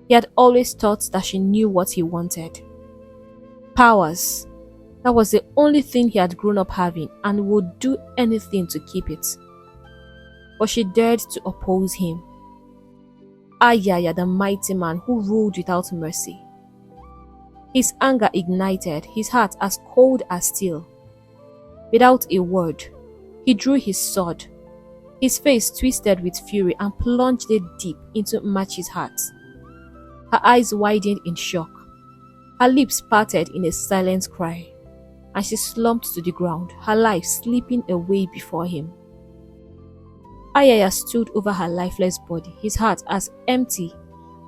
He had always thought that she knew what he wanted. Powers. That was the only thing he had grown up having and would do anything to keep it. But she dared to oppose him. Ayaya, the mighty man who ruled without mercy. His anger ignited, his heart as cold as steel. Without a word, he drew his sword. His face twisted with fury and plunged it deep into Machi's heart. Her eyes widened in shock. Her lips parted in a silent cry, and she slumped to the ground, her life slipping away before him. Ayaya stood over her lifeless body, his heart as empty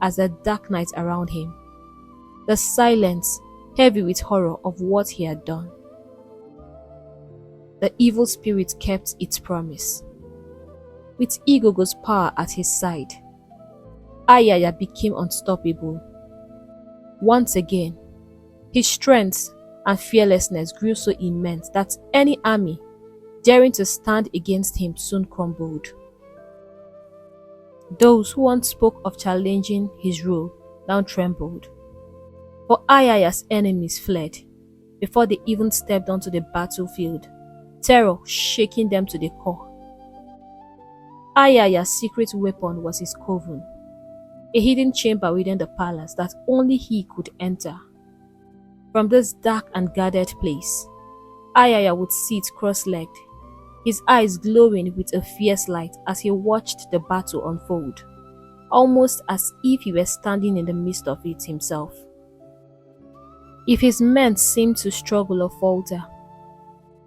as the dark night around him. The silence heavy with horror of what he had done. The evil spirit kept its promise. With Igogo's power at his side, Ayaya became unstoppable. Once again, his strength and fearlessness grew so immense that any army daring to stand against him soon crumbled. Those who once spoke of challenging his rule now trembled, for Ayaya's enemies fled before they even stepped onto the battlefield, terror shaking them to the core. Ayaya's secret weapon was his coven, a hidden chamber within the palace that only he could enter. From this dark and guarded place, Ayaya would sit cross-legged, his eyes glowing with a fierce light as he watched the battle unfold, almost as if he were standing in the midst of it himself. If his men seemed to struggle or falter,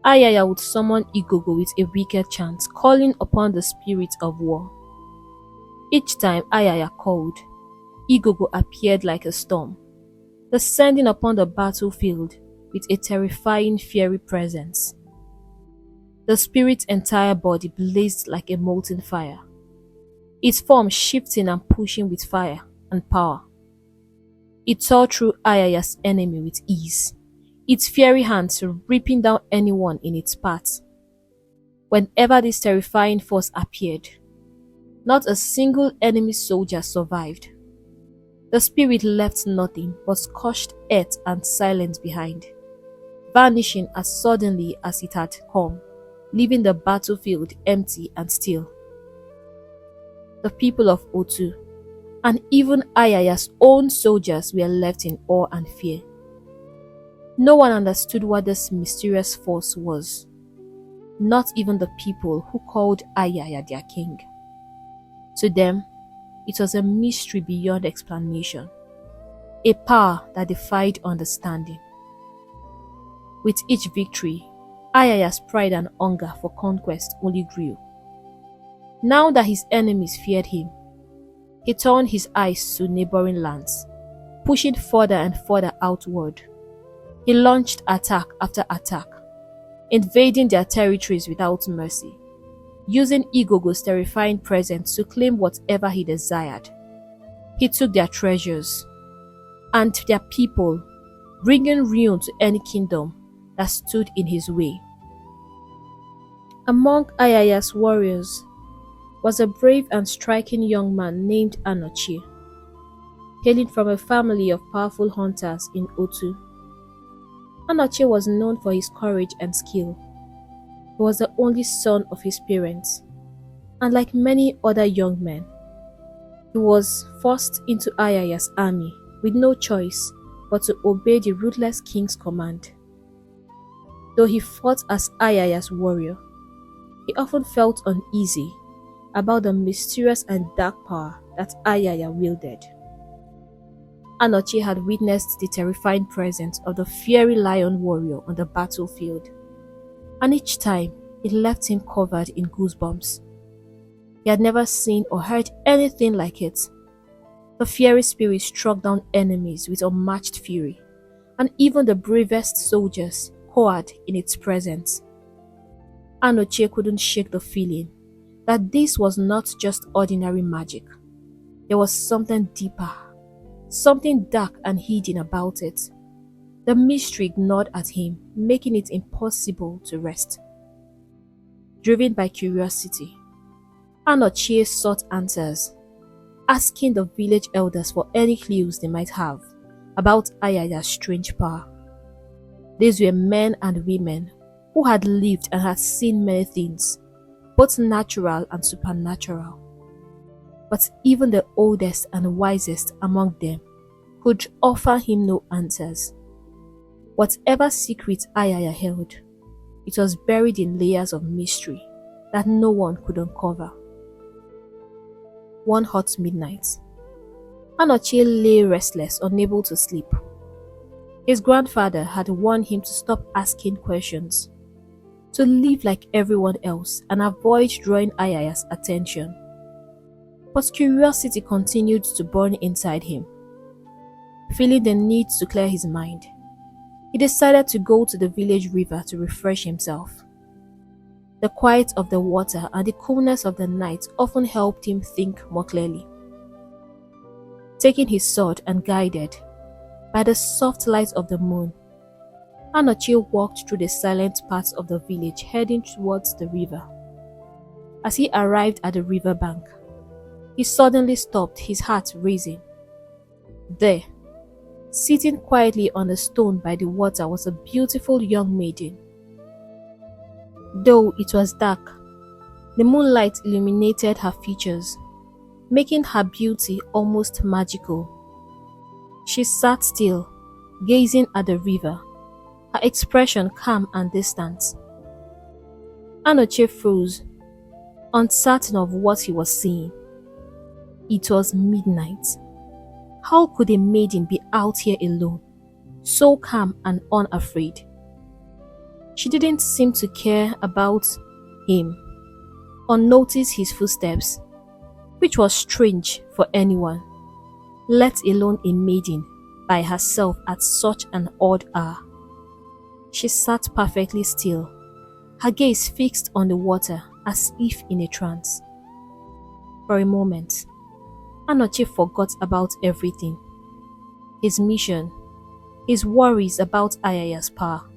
Ayaya would summon Igogo with a wicked chant, calling upon the spirit of war. Each time Ayaya called, Igogo appeared like a storm, descending upon the battlefield with a terrifying fiery presence. The spirit's entire body blazed like a molten fire, its form shifting and pushing with fire and power. It tore through Ayaya's enemy with ease, its fiery hands ripping down anyone in its path. Whenever this terrifying force appeared, not a single enemy soldier survived. The spirit left nothing but scorched earth and silence behind, vanishing as suddenly as it had come, leaving the battlefield empty and still. The people of Otu, and even Ayaya's own soldiers, were left in awe and fear. No one understood what this mysterious force was, not even the people who called Ayaya their king. To them, it was a mystery beyond explanation, a power that defied understanding. With each victory, Ayaya's pride and hunger for conquest only grew. Now that his enemies feared him, he turned his eyes to neighboring lands, pushing further and further outward. He launched attack after attack, invading their territories without mercy, using Igogo's terrifying presence to claim whatever he desired. He took their treasures and their people, bringing ruin to any kingdom that stood in his way. Among Ayaya's warriors was a brave and striking young man named Anochie, hailing from a family of powerful hunters in Otu. Anochie was known for his courage and skill. He was the only son of his parents, and like many other young men, he was forced into Ayaya's army with no choice but to obey the ruthless king's command. Though he fought as Ayaya's warrior, he often felt uneasy about the mysterious and dark power that Ayaya wielded. Anochie had witnessed the terrifying presence of the fiery lion warrior on the battlefield, and each time it left him covered in goosebumps. He had never seen or heard anything like it. The fiery spirit struck down enemies with unmatched fury, and even the bravest soldiers cowered in its presence. Anochie couldn't shake the feeling that this was not just ordinary magic. There was something deeper, something dark and hidden about it. The mystery gnawed at him, making it impossible to rest. Driven by curiosity, Anochie sought answers, asking the village elders for any clues they might have about Ayaya's strange power. These were men and women who had lived and had seen many things, both natural and supernatural. But even the oldest and wisest among them could offer him no answers. Whatever secret Ayaya held, it was buried in layers of mystery that no one could uncover. One hot midnight, Anochie lay restless, unable to sleep. His grandfather had warned him to stop asking questions, to live like everyone else and avoid drawing Ayaya's attention. But curiosity continued to burn inside him. Feeling the need to clear his mind, he decided to go to the village river to refresh himself. The quiet of the water and the coolness of the night often helped him think more clearly. Taking his sword and guided by the soft light of the moon, Anochie walked through the silent parts of the village, heading towards the river. As he arrived at the river bank, he suddenly stopped, his heart racing. There, sitting quietly on a stone by the water, was a beautiful young maiden. Though it was dark, The moonlight illuminated her features, making her beauty almost magical. She sat still, gazing at the river, her expression calm and distant. Anoche froze, uncertain of what he was seeing. It was midnight. How could a maiden be out here alone, so calm and unafraid? She didn't seem to care about him or notice his footsteps, which was strange for anyone, let alone a maiden by herself at such an odd hour. She sat perfectly still, her gaze fixed on the water as if in a trance. For a moment, Anoche forgot about everything. His mission, his worries about Ayaya's power.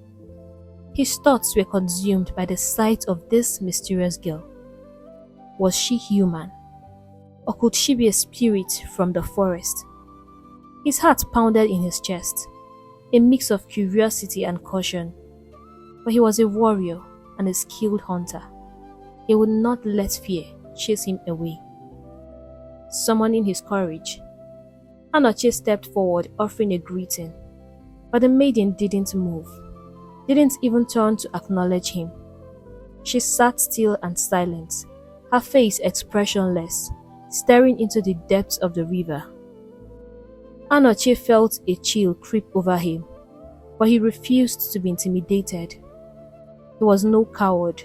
His thoughts were consumed by the sight of this mysterious girl. Was she human? Or could she be a spirit from the forest? His heart pounded in his chest, a mix of curiosity and caution. But he was a warrior and a skilled hunter. He would not let fear chase him away. Summoning his courage, Anoche stepped forward, offering a greeting. But the maiden didn't move, didn't even turn to acknowledge him. She sat still and silent, her face expressionless, staring into the depths of the river. Anoche felt a chill creep over him, but he refused to be intimidated. He was no coward,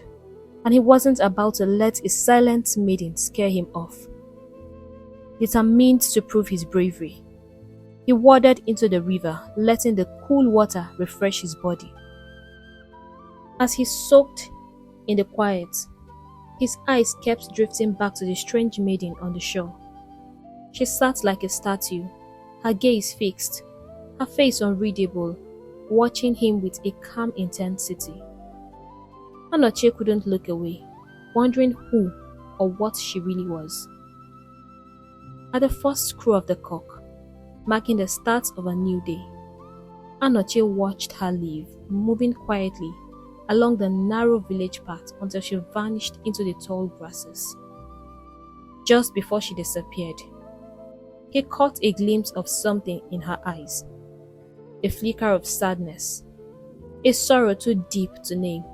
and he wasn't about to let a silent maiden scare him off. Determined to prove his bravery, he waded into the river, letting the cool water refresh his body. As he soaked in the quiet, his eyes kept drifting back to the strange maiden on the shore. She sat like a statue, her gaze fixed, her face unreadable, watching him with a calm intensity. Anoche couldn't look away, wondering who or what she really was. At the first crow of the cock, marking the start of a new day, Anoche watched her leave, moving quietly along the narrow village path until she vanished into the tall grasses. Just before she disappeared, he caught a glimpse of something in her eyes, a flicker of sadness, a sorrow too deep to name.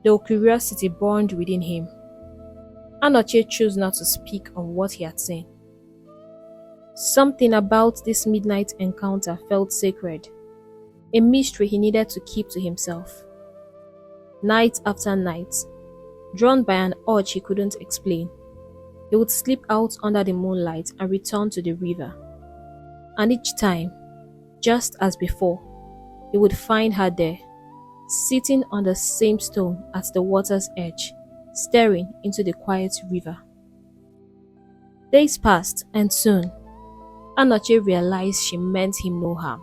Though curiosity burned within him, Anoche chose not to speak on what he had seen. Something about this midnight encounter felt sacred, a mystery he needed to keep to himself. Night after night, drawn by an urge he couldn't explain, he would slip out under the moonlight and return to the river. And each time, just as before, he would find her there, sitting on the same stone at the water's edge, staring into the quiet river. Days passed, and soon, Anoche realized she meant him no harm.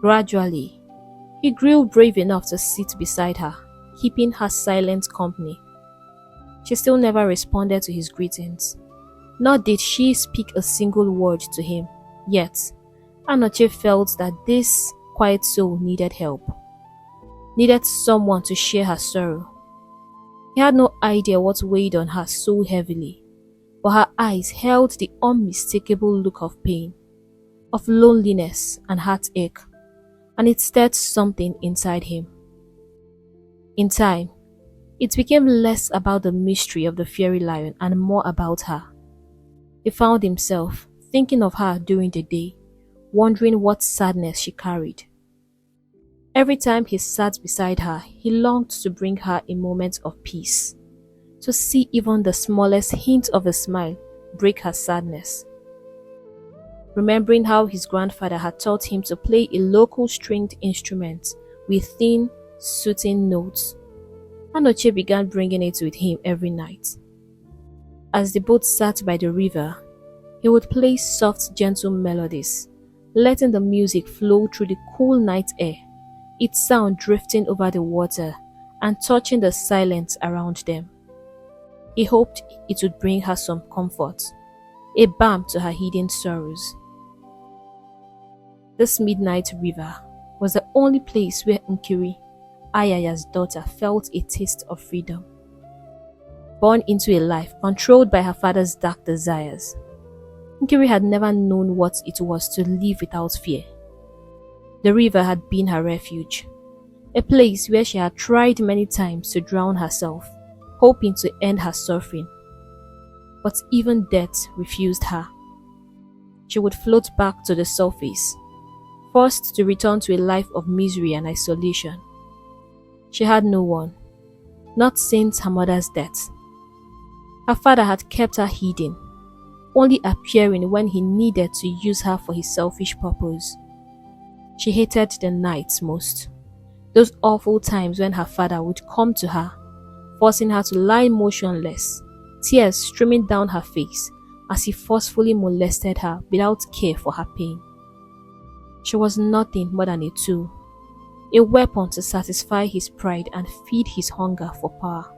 Gradually, he grew brave enough to sit beside her, keeping her silent company. She still never responded to his greetings, nor did she speak a single word to him. Yet, Anoche felt that this quiet soul needed help, needed someone to share her sorrow. He had no idea what weighed on her so heavily, but her eyes held the unmistakable look of pain, of loneliness and heartache, and it stirred something inside him. In time, it became less about the mystery of the fairy lion and more about her. He found himself thinking of her during the day, wondering what sadness she carried. Every time he sat beside her, he longed to bring her a moment of peace, to see even the smallest hint of a smile break her sadness. Remembering how his grandfather had taught him to play a local stringed instrument with thin, soothing notes, Anoche began bringing it with him every night. As the boat sat by the river, he would play soft, gentle melodies, letting the music flow through the cool night air, its sound drifting over the water and touching the silence around them. He hoped it would bring her some comfort, a balm to her hidden sorrows. This midnight river was the only place where Nkiri, Ayaya's daughter, felt a taste of freedom. Born into a life controlled by her father's dark desires, Nkiri had never known what it was to live without fear. The river had been her refuge, a place where she had tried many times to drown herself, hoping to end her suffering. But even death refused her. She would float back to the surface, forced to return to a life of misery and isolation. She had no one, not since her mother's death. Her father had kept her hidden, only appearing when he needed to use her for his selfish purpose. She hated the nights most, those awful times when her father would come to her, forcing her to lie motionless, tears streaming down her face as he forcefully molested her without care for her pain. She was nothing more than a tool, a weapon to satisfy his pride and feed his hunger for power.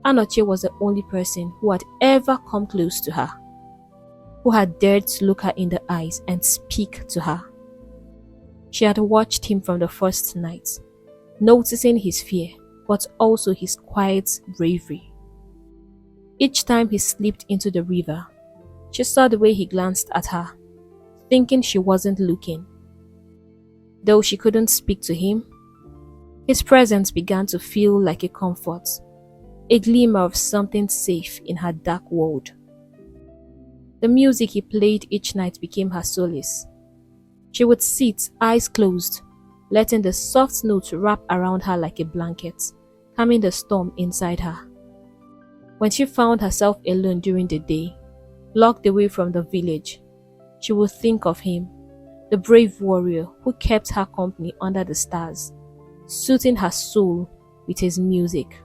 Anoche was the only person who had ever come close to her, who had dared to look her in the eyes and speak to her. She had watched him from the first night, noticing his fear, but also his quiet bravery. Each time he slipped into the river, she saw the way he glanced at her, thinking she wasn't looking. Though she couldn't speak to him, his presence began to feel like a comfort, a glimmer of something safe in her dark world. The music he played each night became her solace. She would sit, eyes closed, letting the soft notes wrap around her like a blanket, calming the storm inside her. When she found herself alone during the day, locked away from the village, she would think of him, the brave warrior who kept her company under the stars, soothing her soul with his music.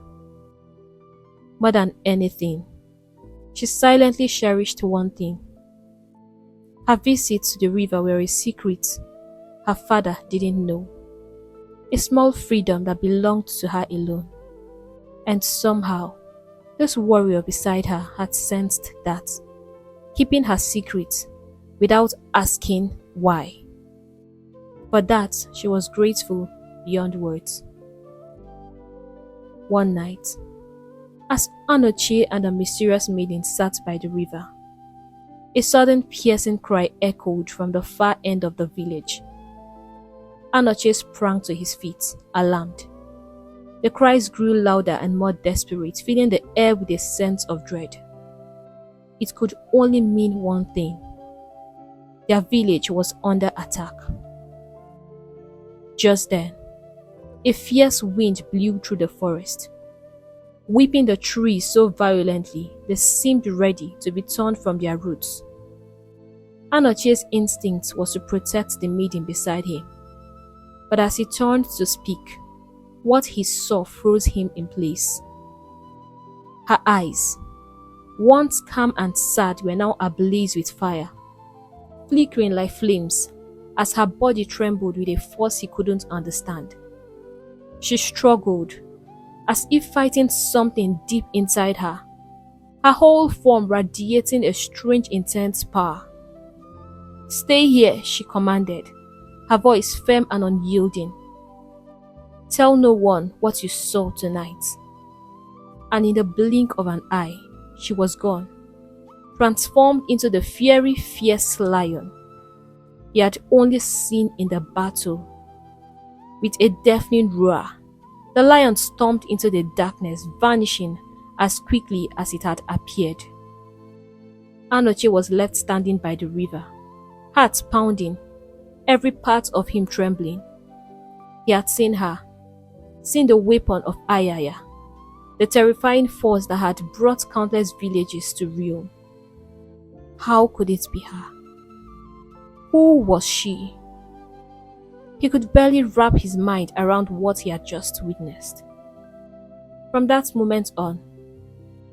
More than anything, she silently cherished one thing. Her visits to the river were a secret her father didn't know, a small freedom that belonged to her alone. And somehow, this warrior beside her had sensed that, keeping her secret without asking why. For that, she was grateful beyond words. One night, as Anoche and a mysterious maiden sat by the river, a sudden piercing cry echoed from the far end of the village. Anoche sprang to his feet, alarmed. The cries grew louder and more desperate, filling the air with a sense of dread. It could only mean one thing. Their village was under attack. Just then, a fierce wind blew through the forest, whipping the trees so violently they seemed ready to be torn from their roots. Anoche's instinct was to protect the maiden beside him, but as he turned to speak, what he saw froze him in place. Her eyes, once calm and sad, were now ablaze with fire, flickering like flames as her body trembled with a force he couldn't understand. She struggled, as if fighting something deep inside her, her whole form radiating a strange, intense power. "Stay here," she commanded, her voice firm and unyielding. "Tell no one what you saw tonight." And in the blink of an eye, she was gone, transformed into the fiery, fierce lion he had only seen in the battle. With a deafening roar, the lion stomped into the darkness, vanishing as quickly as it had appeared. Anoche was left standing by the river, heart pounding, every part of him trembling. He had seen her, seen the weapon of Ayaya, the terrifying force that had brought countless villages to ruin. How could it be her? Who was she? He could barely wrap his mind around what he had just witnessed. From that moment on,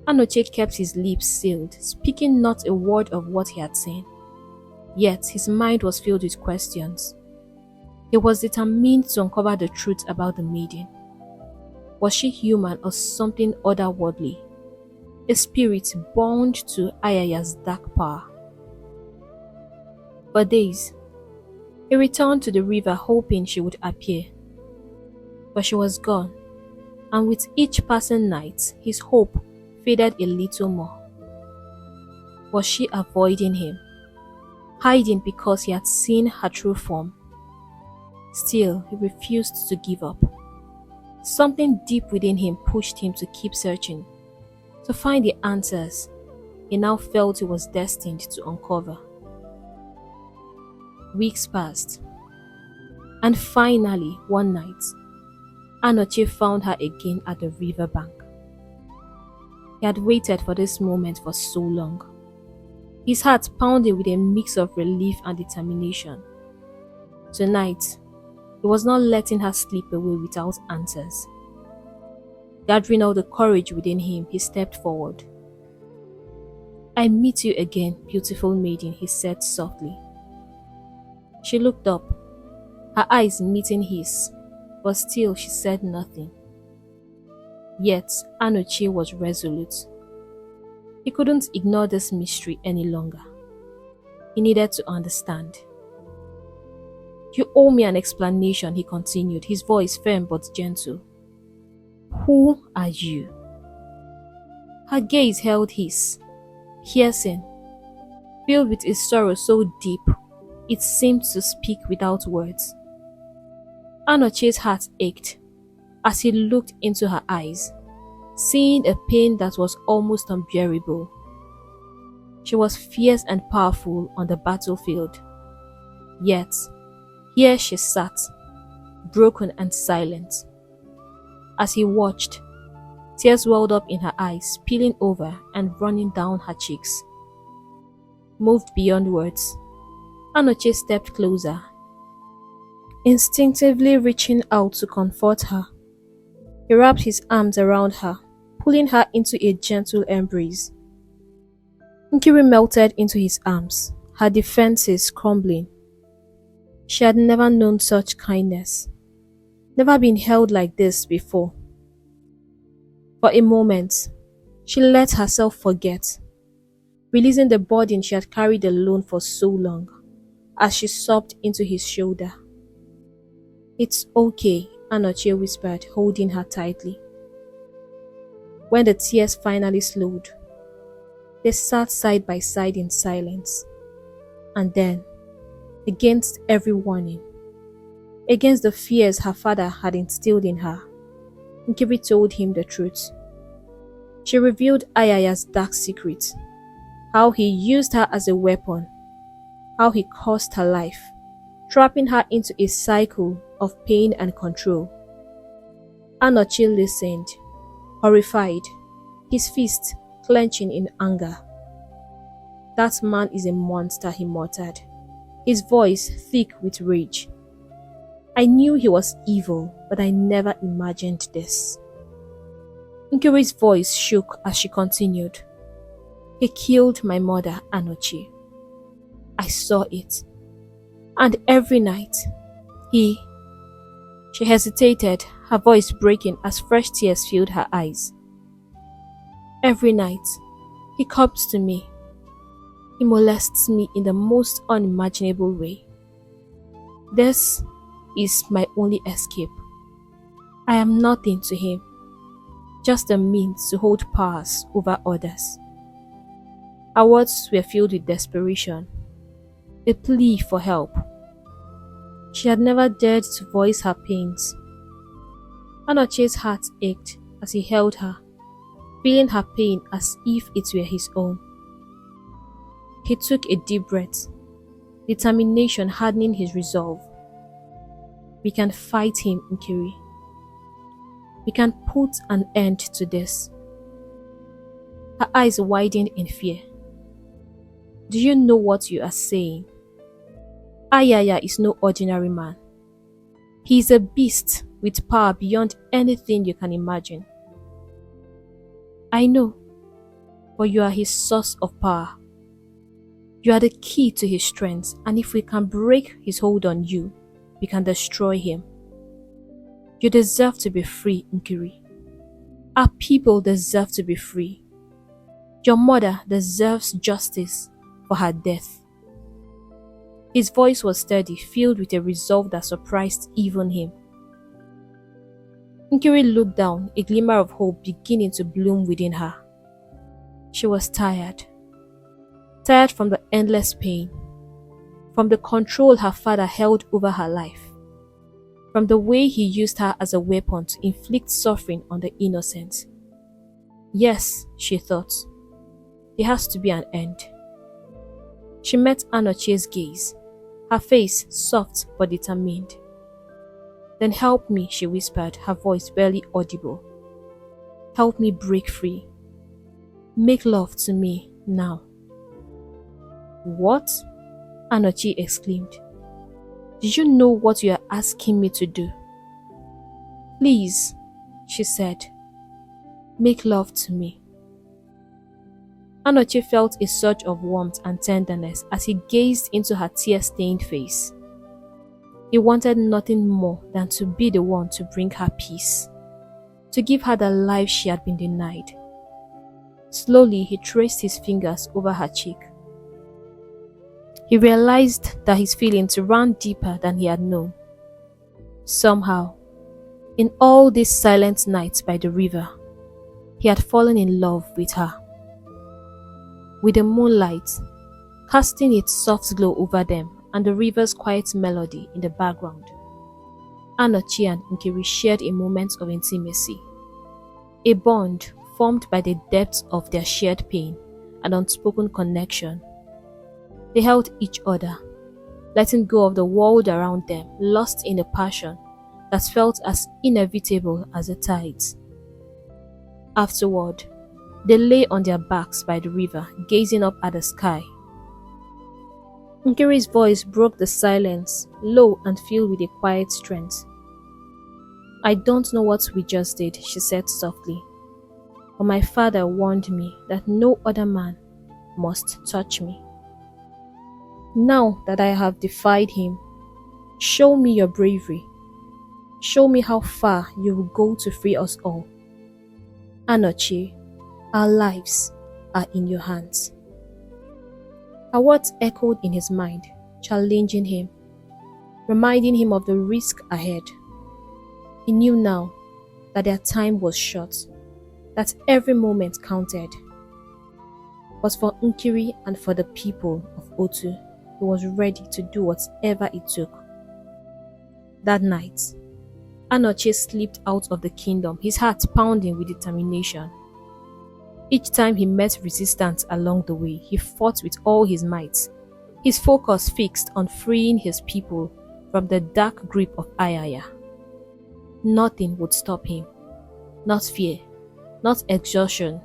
Anoche kept his lips sealed, speaking not a word of what he had seen. Yet his mind was filled with questions. He was determined to uncover the truth about the maiden. Was she human or something otherworldly? A spirit bound to Ayaya's dark power. For days, he returned to the river hoping she would appear. But she was gone, and with each passing night, his hope faded a little more. Was she avoiding him, hiding because he had seen her true form? Still, he refused to give up. Something deep within him pushed him to keep searching, to find the answers he now felt he was destined to uncover. Weeks passed, and finally, one night, Anoche found her again at the riverbank. He had waited for this moment for so long, his heart pounding with a mix of relief and determination. Tonight, he was not letting her sleep away without answers. Gathering all the courage within him, he stepped forward. "I meet you again, beautiful maiden," he said softly. She looked up, her eyes meeting his, but still she said nothing. Yet Anoche was resolute. He couldn't ignore this mystery any longer. He needed to understand. "You owe me an explanation," he continued, his voice firm but gentle. "Who are you?" Her gaze held his, piercing, filled with a sorrow so deep it seemed to speak without words. Anoche's heart ached as he looked into her eyes, seeing a pain that was almost unbearable. She was fierce and powerful on the battlefield, yet here she sat, broken and silent. As he watched, tears welled up in her eyes, spilling over and running down her cheeks. Moved beyond words, Anoche stepped closer, instinctively reaching out to comfort her. He wrapped his arms around her, pulling her into a gentle embrace. Nkiri melted into his arms, her defenses crumbling. She had never known such kindness, never been held like this before. For a moment, she let herself forget, releasing the burden she had carried alone for so long, as she sobbed into his shoulder. "It's okay," Anoche whispered, holding her tightly. When the tears finally slowed, they sat side by side in silence. And then, against every warning, against the fears her father had instilled in her, Nkiri told him the truth. She revealed Ayaya's dark secret, how he used her as a weapon, how he cursed her life, trapping her into a cycle of pain and control. Anoche listened, horrified, his fist clenching in anger. "That man is a monster," he muttered, his voice thick with rage. "I knew he was evil, but I never imagined this." Nkiri's voice shook as she continued. "He killed my mother, Anoche. I saw it. And every night, he..." She hesitated, her voice breaking as fresh tears filled her eyes. "Every night, he comes to me. He molests me in the most unimaginable way. This is my only escape. I am nothing to him, just a means to hold powers over others." Her words were filled with desperation, a plea for help. She had never dared to voice her pains. Anoche's heart ached as he held her, feeling her pain as if it were his own. He took a deep breath, determination hardening his resolve. "We can fight him, Nkiri. We can put an end to this." Her eyes widened in fear. "Do you know what you are saying? Ayaya is no ordinary man. He is a beast with power beyond anything you can imagine." "I know, but you are his source of power. You are the key to his strength, and if we can break his hold on you, we can destroy him. You deserve to be free, Nkiri. Our people deserve to be free. Your mother deserves justice for her death." His voice was steady, filled with a resolve that surprised even him. Nkiri looked down, a glimmer of hope beginning to bloom within her. She was tired. Tired from the endless pain, from the control her father held over her life, from the way he used her as a weapon to inflict suffering on the innocent. Yes, she thought, there has to be an end. She met Anochie's gaze, her face soft but determined. Then help me, she whispered, her voice barely audible. Help me break free. Make love to me now. What? Anochie exclaimed. Do you know what you are asking me to do? Please, she said, make love to me. Anochie felt a surge of warmth and tenderness as he gazed into her tear-stained face. He wanted nothing more than to be the one to bring her peace, to give her the life she had been denied. Slowly, he traced his fingers over her cheek. He realized that his feelings ran deeper than he had known. Somehow, in all these silent nights by the river, he had fallen in love with her. With the moonlight, casting its soft glow over them and the river's quiet melody in the background, Anochie and Nkiri shared a moment of intimacy, a bond formed by the depths of their shared pain and unspoken connection. They held each other, letting go of the world around them, lost in a passion that felt as inevitable as the tides. Afterward, they lay on their backs by the river, gazing up at the sky. Nkiri's voice broke the silence, low and filled with a quiet strength. I don't know what we just did, she said softly, but my father warned me that no other man must touch me. Now that I have defied him, show me your bravery. Show me how far you will go to free us all. Anochie, our lives are in your hands. Her words echoed in his mind, challenging him, reminding him of the risk ahead. He knew now that their time was short, that every moment counted. But for Nkiri and for the people of Otu, he was ready to do whatever it took. That night, Anochie slipped out of the kingdom, his heart pounding with determination. Each time he met resistance along the way, he fought with all his might, his focus fixed on freeing his people from the dark grip of Ayaya. Nothing would stop him, not fear, not exhaustion.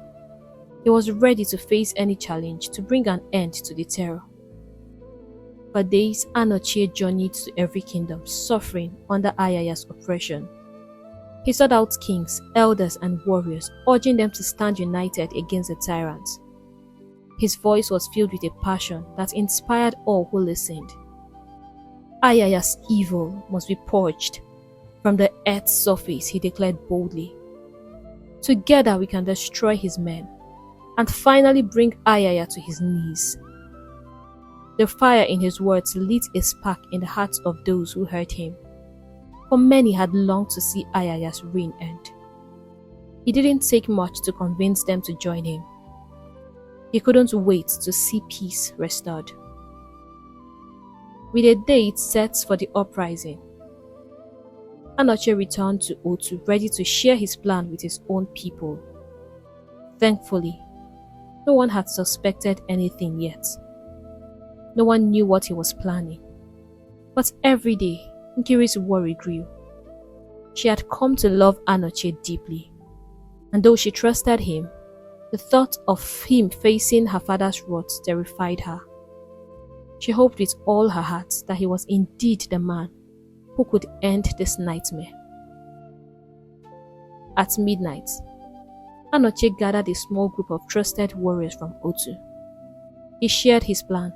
He was ready to face any challenge to bring an end to the terror. For days, Anochie journeyed to every kingdom, suffering under Ayaya's oppression. He sought out kings, elders, and warriors, urging them to stand united against the tyrants. His voice was filled with a passion that inspired all who listened. Ayaya's evil must be purged from the earth's surface, he declared boldly. Together we can destroy his men and finally bring Ayaya to his knees. The fire in his words lit a spark in the hearts of those who heard him, for many had longed to see Ayaya's reign end. It didn't take much to convince them to join him. He couldn't wait to see peace restored. With a date set for the uprising, Anochie returned to Otu, ready to share his plan with his own people. Thankfully, no one had suspected anything yet. No one knew what he was planning. But every day, Nkiri's worry grew. She had come to love Anochie deeply, and though she trusted him, the thought of him facing her father's wrath terrified her. She hoped with all her heart that he was indeed the man who could end this nightmare. At midnight, Anochie gathered a small group of trusted warriors from Otu. He shared his plan,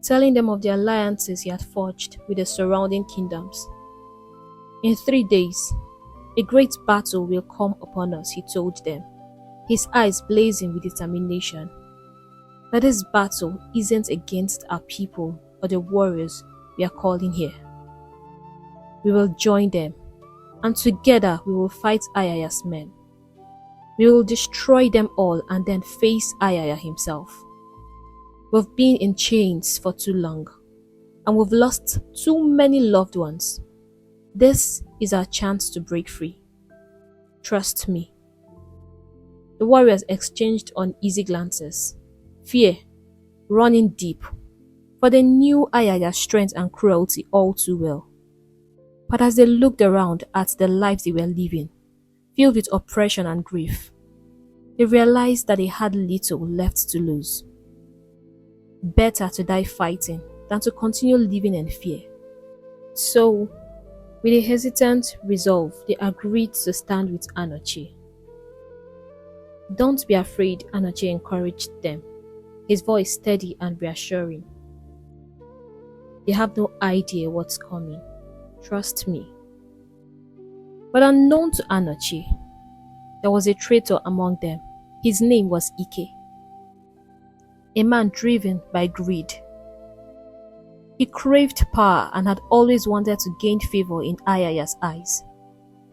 telling them of the alliances he had forged with the surrounding kingdoms. In 3 days, a great battle will come upon us, he told them, his eyes blazing with determination. That this battle isn't against our people or the warriors we are calling here. We will join them, and together we will fight Ayaya's men. We will destroy them all and then face Ayaya himself. We've been in chains for too long, and we've lost too many loved ones. This is our chance to break free. Trust me. The warriors exchanged uneasy glances, fear running deep, for they knew Ayaya's strength and cruelty all too well. But as they looked around at the lives they were living, filled with oppression and grief, they realized that they had little left to lose. Better to die fighting than to continue living in fear. So, with a hesitant resolve, they agreed to stand with Anoche. "Don't be afraid," Anoche encouraged them, his voice steady and reassuring. "They have no idea what's coming. Trust me." But unknown to Anoche, there was a traitor among them. His name was Ike, a man driven by greed. He craved power and had always wanted to gain favor in Ayaya's eyes.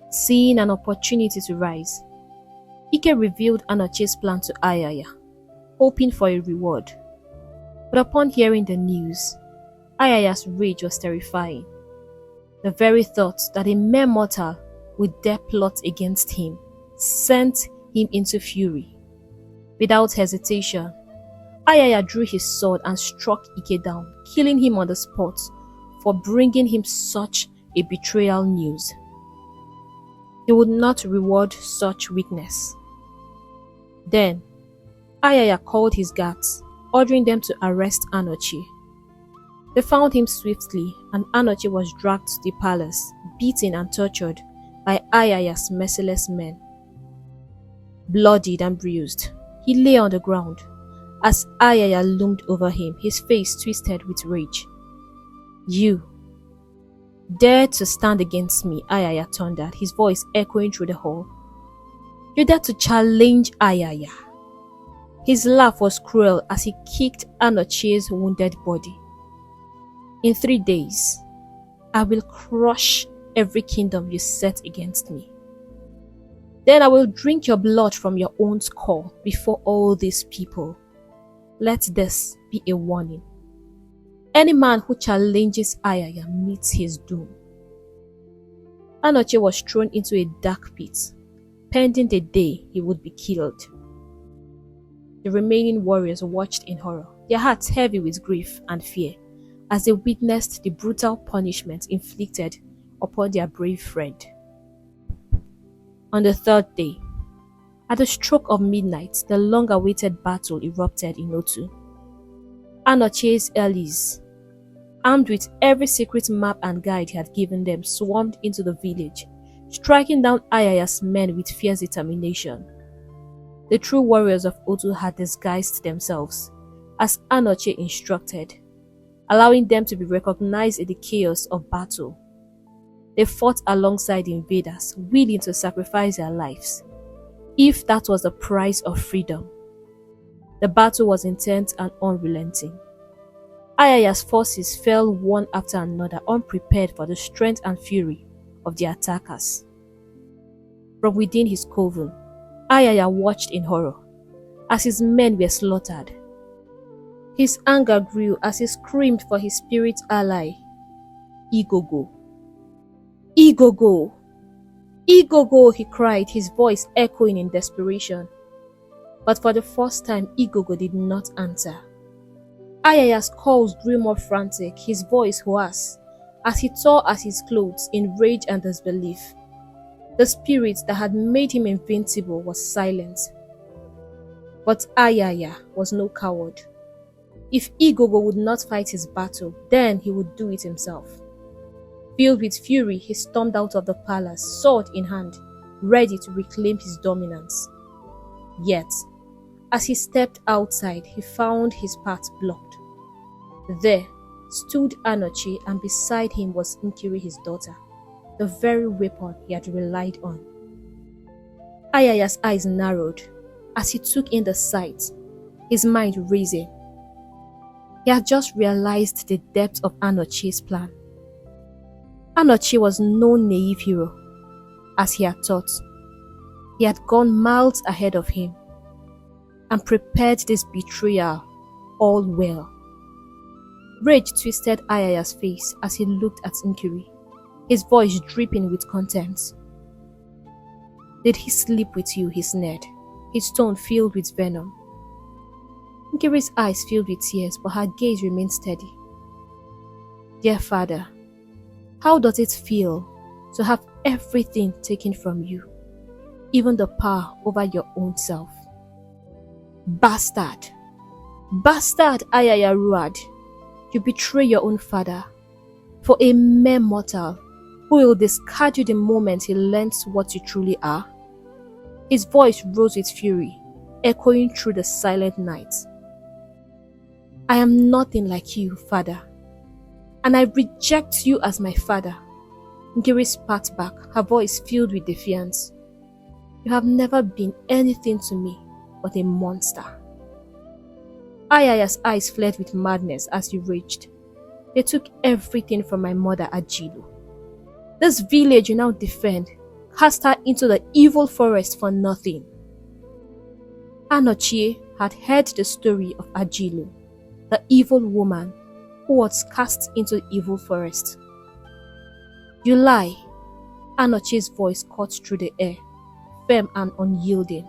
Seeing an opportunity to rise, Ike revealed Anoche's plan to Ayaya, hoping for a reward. But upon hearing the news, Ayaya's rage was terrifying. The very thought that a mere mortal would dare plot against him sent him into fury. Without hesitation, Ayaya drew his sword and struck Ike down, killing him on the spot for bringing him such a betrayal news. He would not reward such weakness. Then, Ayaya called his guards, ordering them to arrest Anoche. They found him swiftly, and Anoche was dragged to the palace, beaten and tortured by Ayaya's merciless men. Bloodied and bruised, he lay on the ground. As Ayaya loomed over him, his face twisted with rage. "You dared to stand against me," Ayaya thundered, his voice echoing through the hall. "You dared to challenge Ayaya." His laugh was cruel as he kicked Anoche's wounded body. "In 3 days, I will crush every kingdom you set against me. Then I will drink your blood from your own skull before all these people. Let this be a warning. Any man who challenges Ayaya meets his doom." Anoche was thrown into a dark pit, pending the day he would be killed. The remaining warriors watched in horror, their hearts heavy with grief and fear, as they witnessed the brutal punishment inflicted upon their brave friend. On the 3rd day, at the stroke of midnight, the long-awaited battle erupted in Otu. Anoche's allies, armed with every secret map and guide he had given them, swarmed into the village, striking down Ayaya's men with fierce determination. The true warriors of Otu had disguised themselves, as Anoche instructed, allowing them to be recognized in the chaos of battle. They fought alongside the invaders, willing to sacrifice their lives, if that was the price of freedom. The battle was intense and unrelenting. Ayaya's forces fell one after another, unprepared for the strength and fury of the attackers. From within his coven, Ayaya watched in horror as his men were slaughtered. His anger grew as he screamed for his spirit ally, Igogo. "Igogo! Igogo!" he cried, his voice echoing in desperation. But for the first time, Igogo did not answer. Ayaya's calls grew more frantic, his voice hoarse, as he tore at his clothes in rage and disbelief. The spirit that had made him invincible was silent. But Ayaya was no coward. If Igogo would not fight his battle, then he would do it himself. Filled with fury, he stormed out of the palace, sword in hand, ready to reclaim his dominance. Yet, as he stepped outside, he found his path blocked. There stood Anoche, and beside him was Nkiri, his daughter, the very weapon he had relied on. Ayaya's eyes narrowed as he took in the sight, his mind racing. He had just realized the depth of Anoche's plan. Anoche was no naive hero. as he had thought. He had gone miles ahead of him and prepared this betrayal all well. Rage twisted Ayaya's face as he looked at Nkiri, his voice dripping with contempt. "Did he sleep with you?" he sneered, his tone filled with venom. Nkiri's eyes filled with tears, but her gaze remained steady. "Dear father, how does it feel to have everything taken from you, even the power over your own self?" "Bastard! Bastard!" Ayaya roared. "You betray your own father for a mere mortal who will discard you the moment he learns what you truly are." His voice rose with fury, echoing through the silent night. "I am nothing like you, father, and I reject you as my father." Nkiri spat back, her voice filled with defiance. "You have never been anything to me but a monster." Ayaya's eyes flared with madness as he raged. "They took everything from my mother, Ajilu. This village you now defend cast her into the evil forest for nothing." Anochie had heard the story of Ajilu, the evil woman who was cast into the evil forest. "You lie." Anochie's voice cut through the air, firm and unyielding.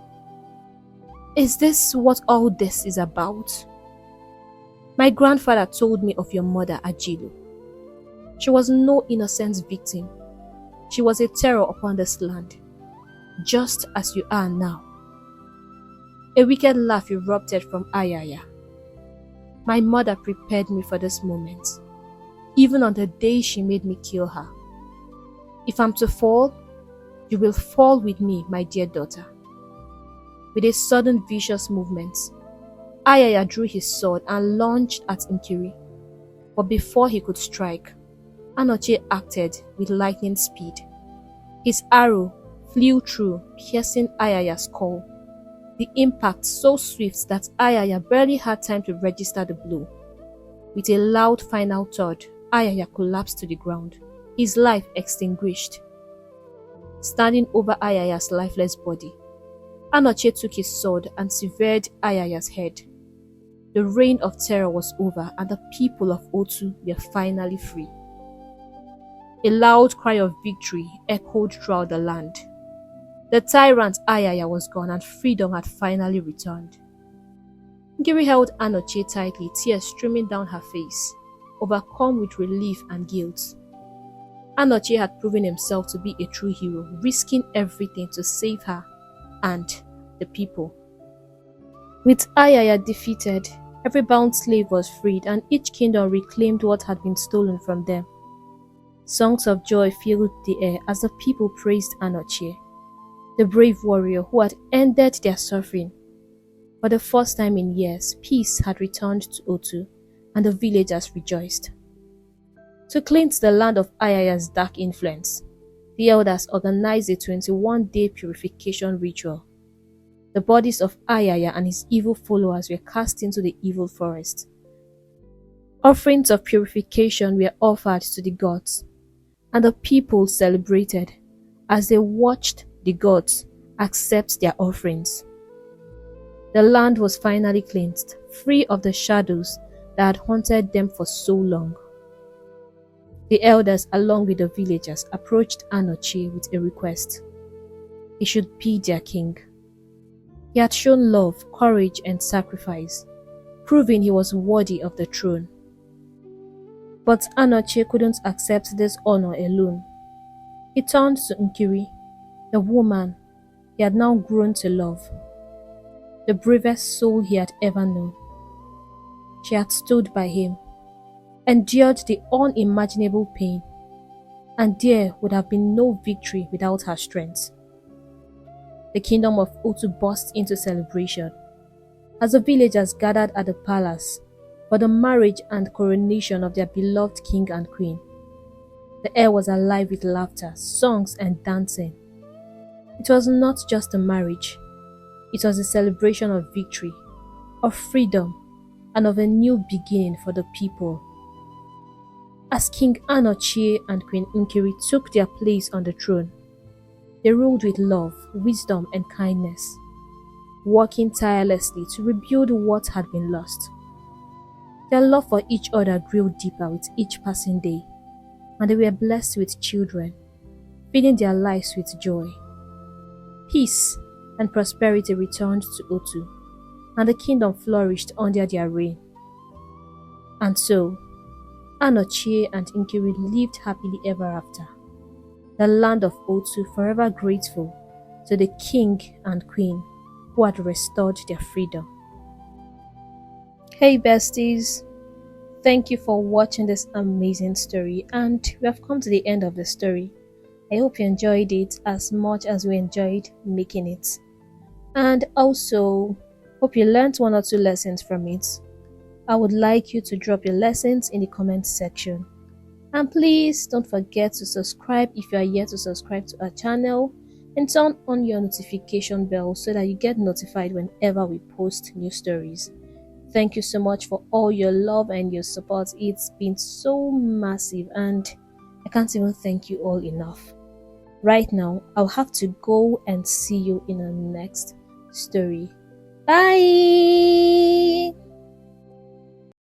"Is this what all this is about? My grandfather told me of your mother, Ajilu. She was no innocent victim. She was a terror upon this land, just as you are now." A wicked laugh erupted from Ayaya. "My mother prepared me for this moment, even on the day she made me kill her. If I'm to fall, you will fall with me, my dear daughter." With a sudden vicious movement, Ayaya drew his sword and lunged at Nkiri, but before he could strike, Anochie acted with lightning speed. His arrow flew through, piercing Ayaya's skull, the impact so swift that Ayaya barely had time to register the blow. With a loud final thud, Ayaya collapsed to the ground, his life extinguished. Standing over Ayaya's lifeless body, Anochie took his sword and severed Ayaya's head. The reign of terror was over and the people of Otu were finally free. A loud cry of victory echoed throughout the land. The tyrant Ayaya was gone and freedom had finally returned. Nkiri held Anochie tightly, tears streaming down her face, overcome with relief and guilt. Anochie had proven himself to be a true hero, risking everything to save her and the people. With Ayaya defeated, every bound slave was freed and each kingdom reclaimed what had been stolen from them. Songs of joy filled the air as the people praised Anochie, the brave warrior who had ended their suffering. For the first time in years, peace had returned to Otu and the villagers rejoiced. To cleanse the land of Ayaya's dark influence, the elders organized a 21-day purification ritual. The bodies of Ayaya and his evil followers were cast into the evil forest. Offerings of purification were offered to the gods, and the people celebrated as they watched the gods accept their offerings. The land was finally cleansed, free of the shadows that had haunted them for so long. The elders, along with the villagers, approached Anochie with a request. He should be their king. He had shown love, courage, and sacrifice, proving he was worthy of the throne. But Anochie couldn't accept this honor alone. He turned to Nkiri, the woman he had now grown to love, the bravest soul he had ever known. She had stood by him, endured the unimaginable pain, and there would have been no victory without her strength. The kingdom of Otu burst into celebration as the villagers gathered at the palace for the marriage and coronation of their beloved king and queen. The air was alive with laughter, songs, and dancing. It was not just a marriage, it was a celebration of victory, of freedom, and of a new beginning for the people. As King Anochie and Queen Nkiri took their place on the throne, They ruled with love, wisdom, and kindness, working tirelessly to rebuild what had been lost. Their love for each other grew deeper with each passing day, and they were blessed with children, filling their lives with joy. Peace and prosperity returned to Otu, and the kingdom flourished under their reign. And so, Anochie and Nkiri lived happily ever after, the land of Otu forever grateful to the king and queen who had restored their freedom. Hey besties, thank you for watching this amazing story, and we have come to the end of the story. I hope you enjoyed it as much as we enjoyed making it, and also hope you learned one or two lessons from it. I would like you to drop your lessons in the comment section, and please don't forget to subscribe if you are yet to subscribe to our channel, and turn on your notification bell so that you get notified whenever we post new stories. Thank you so much for all your love and your support. It's been so massive, and I can't even thank you all enough. Right now, I'll have to go and see you in our next story. Bye!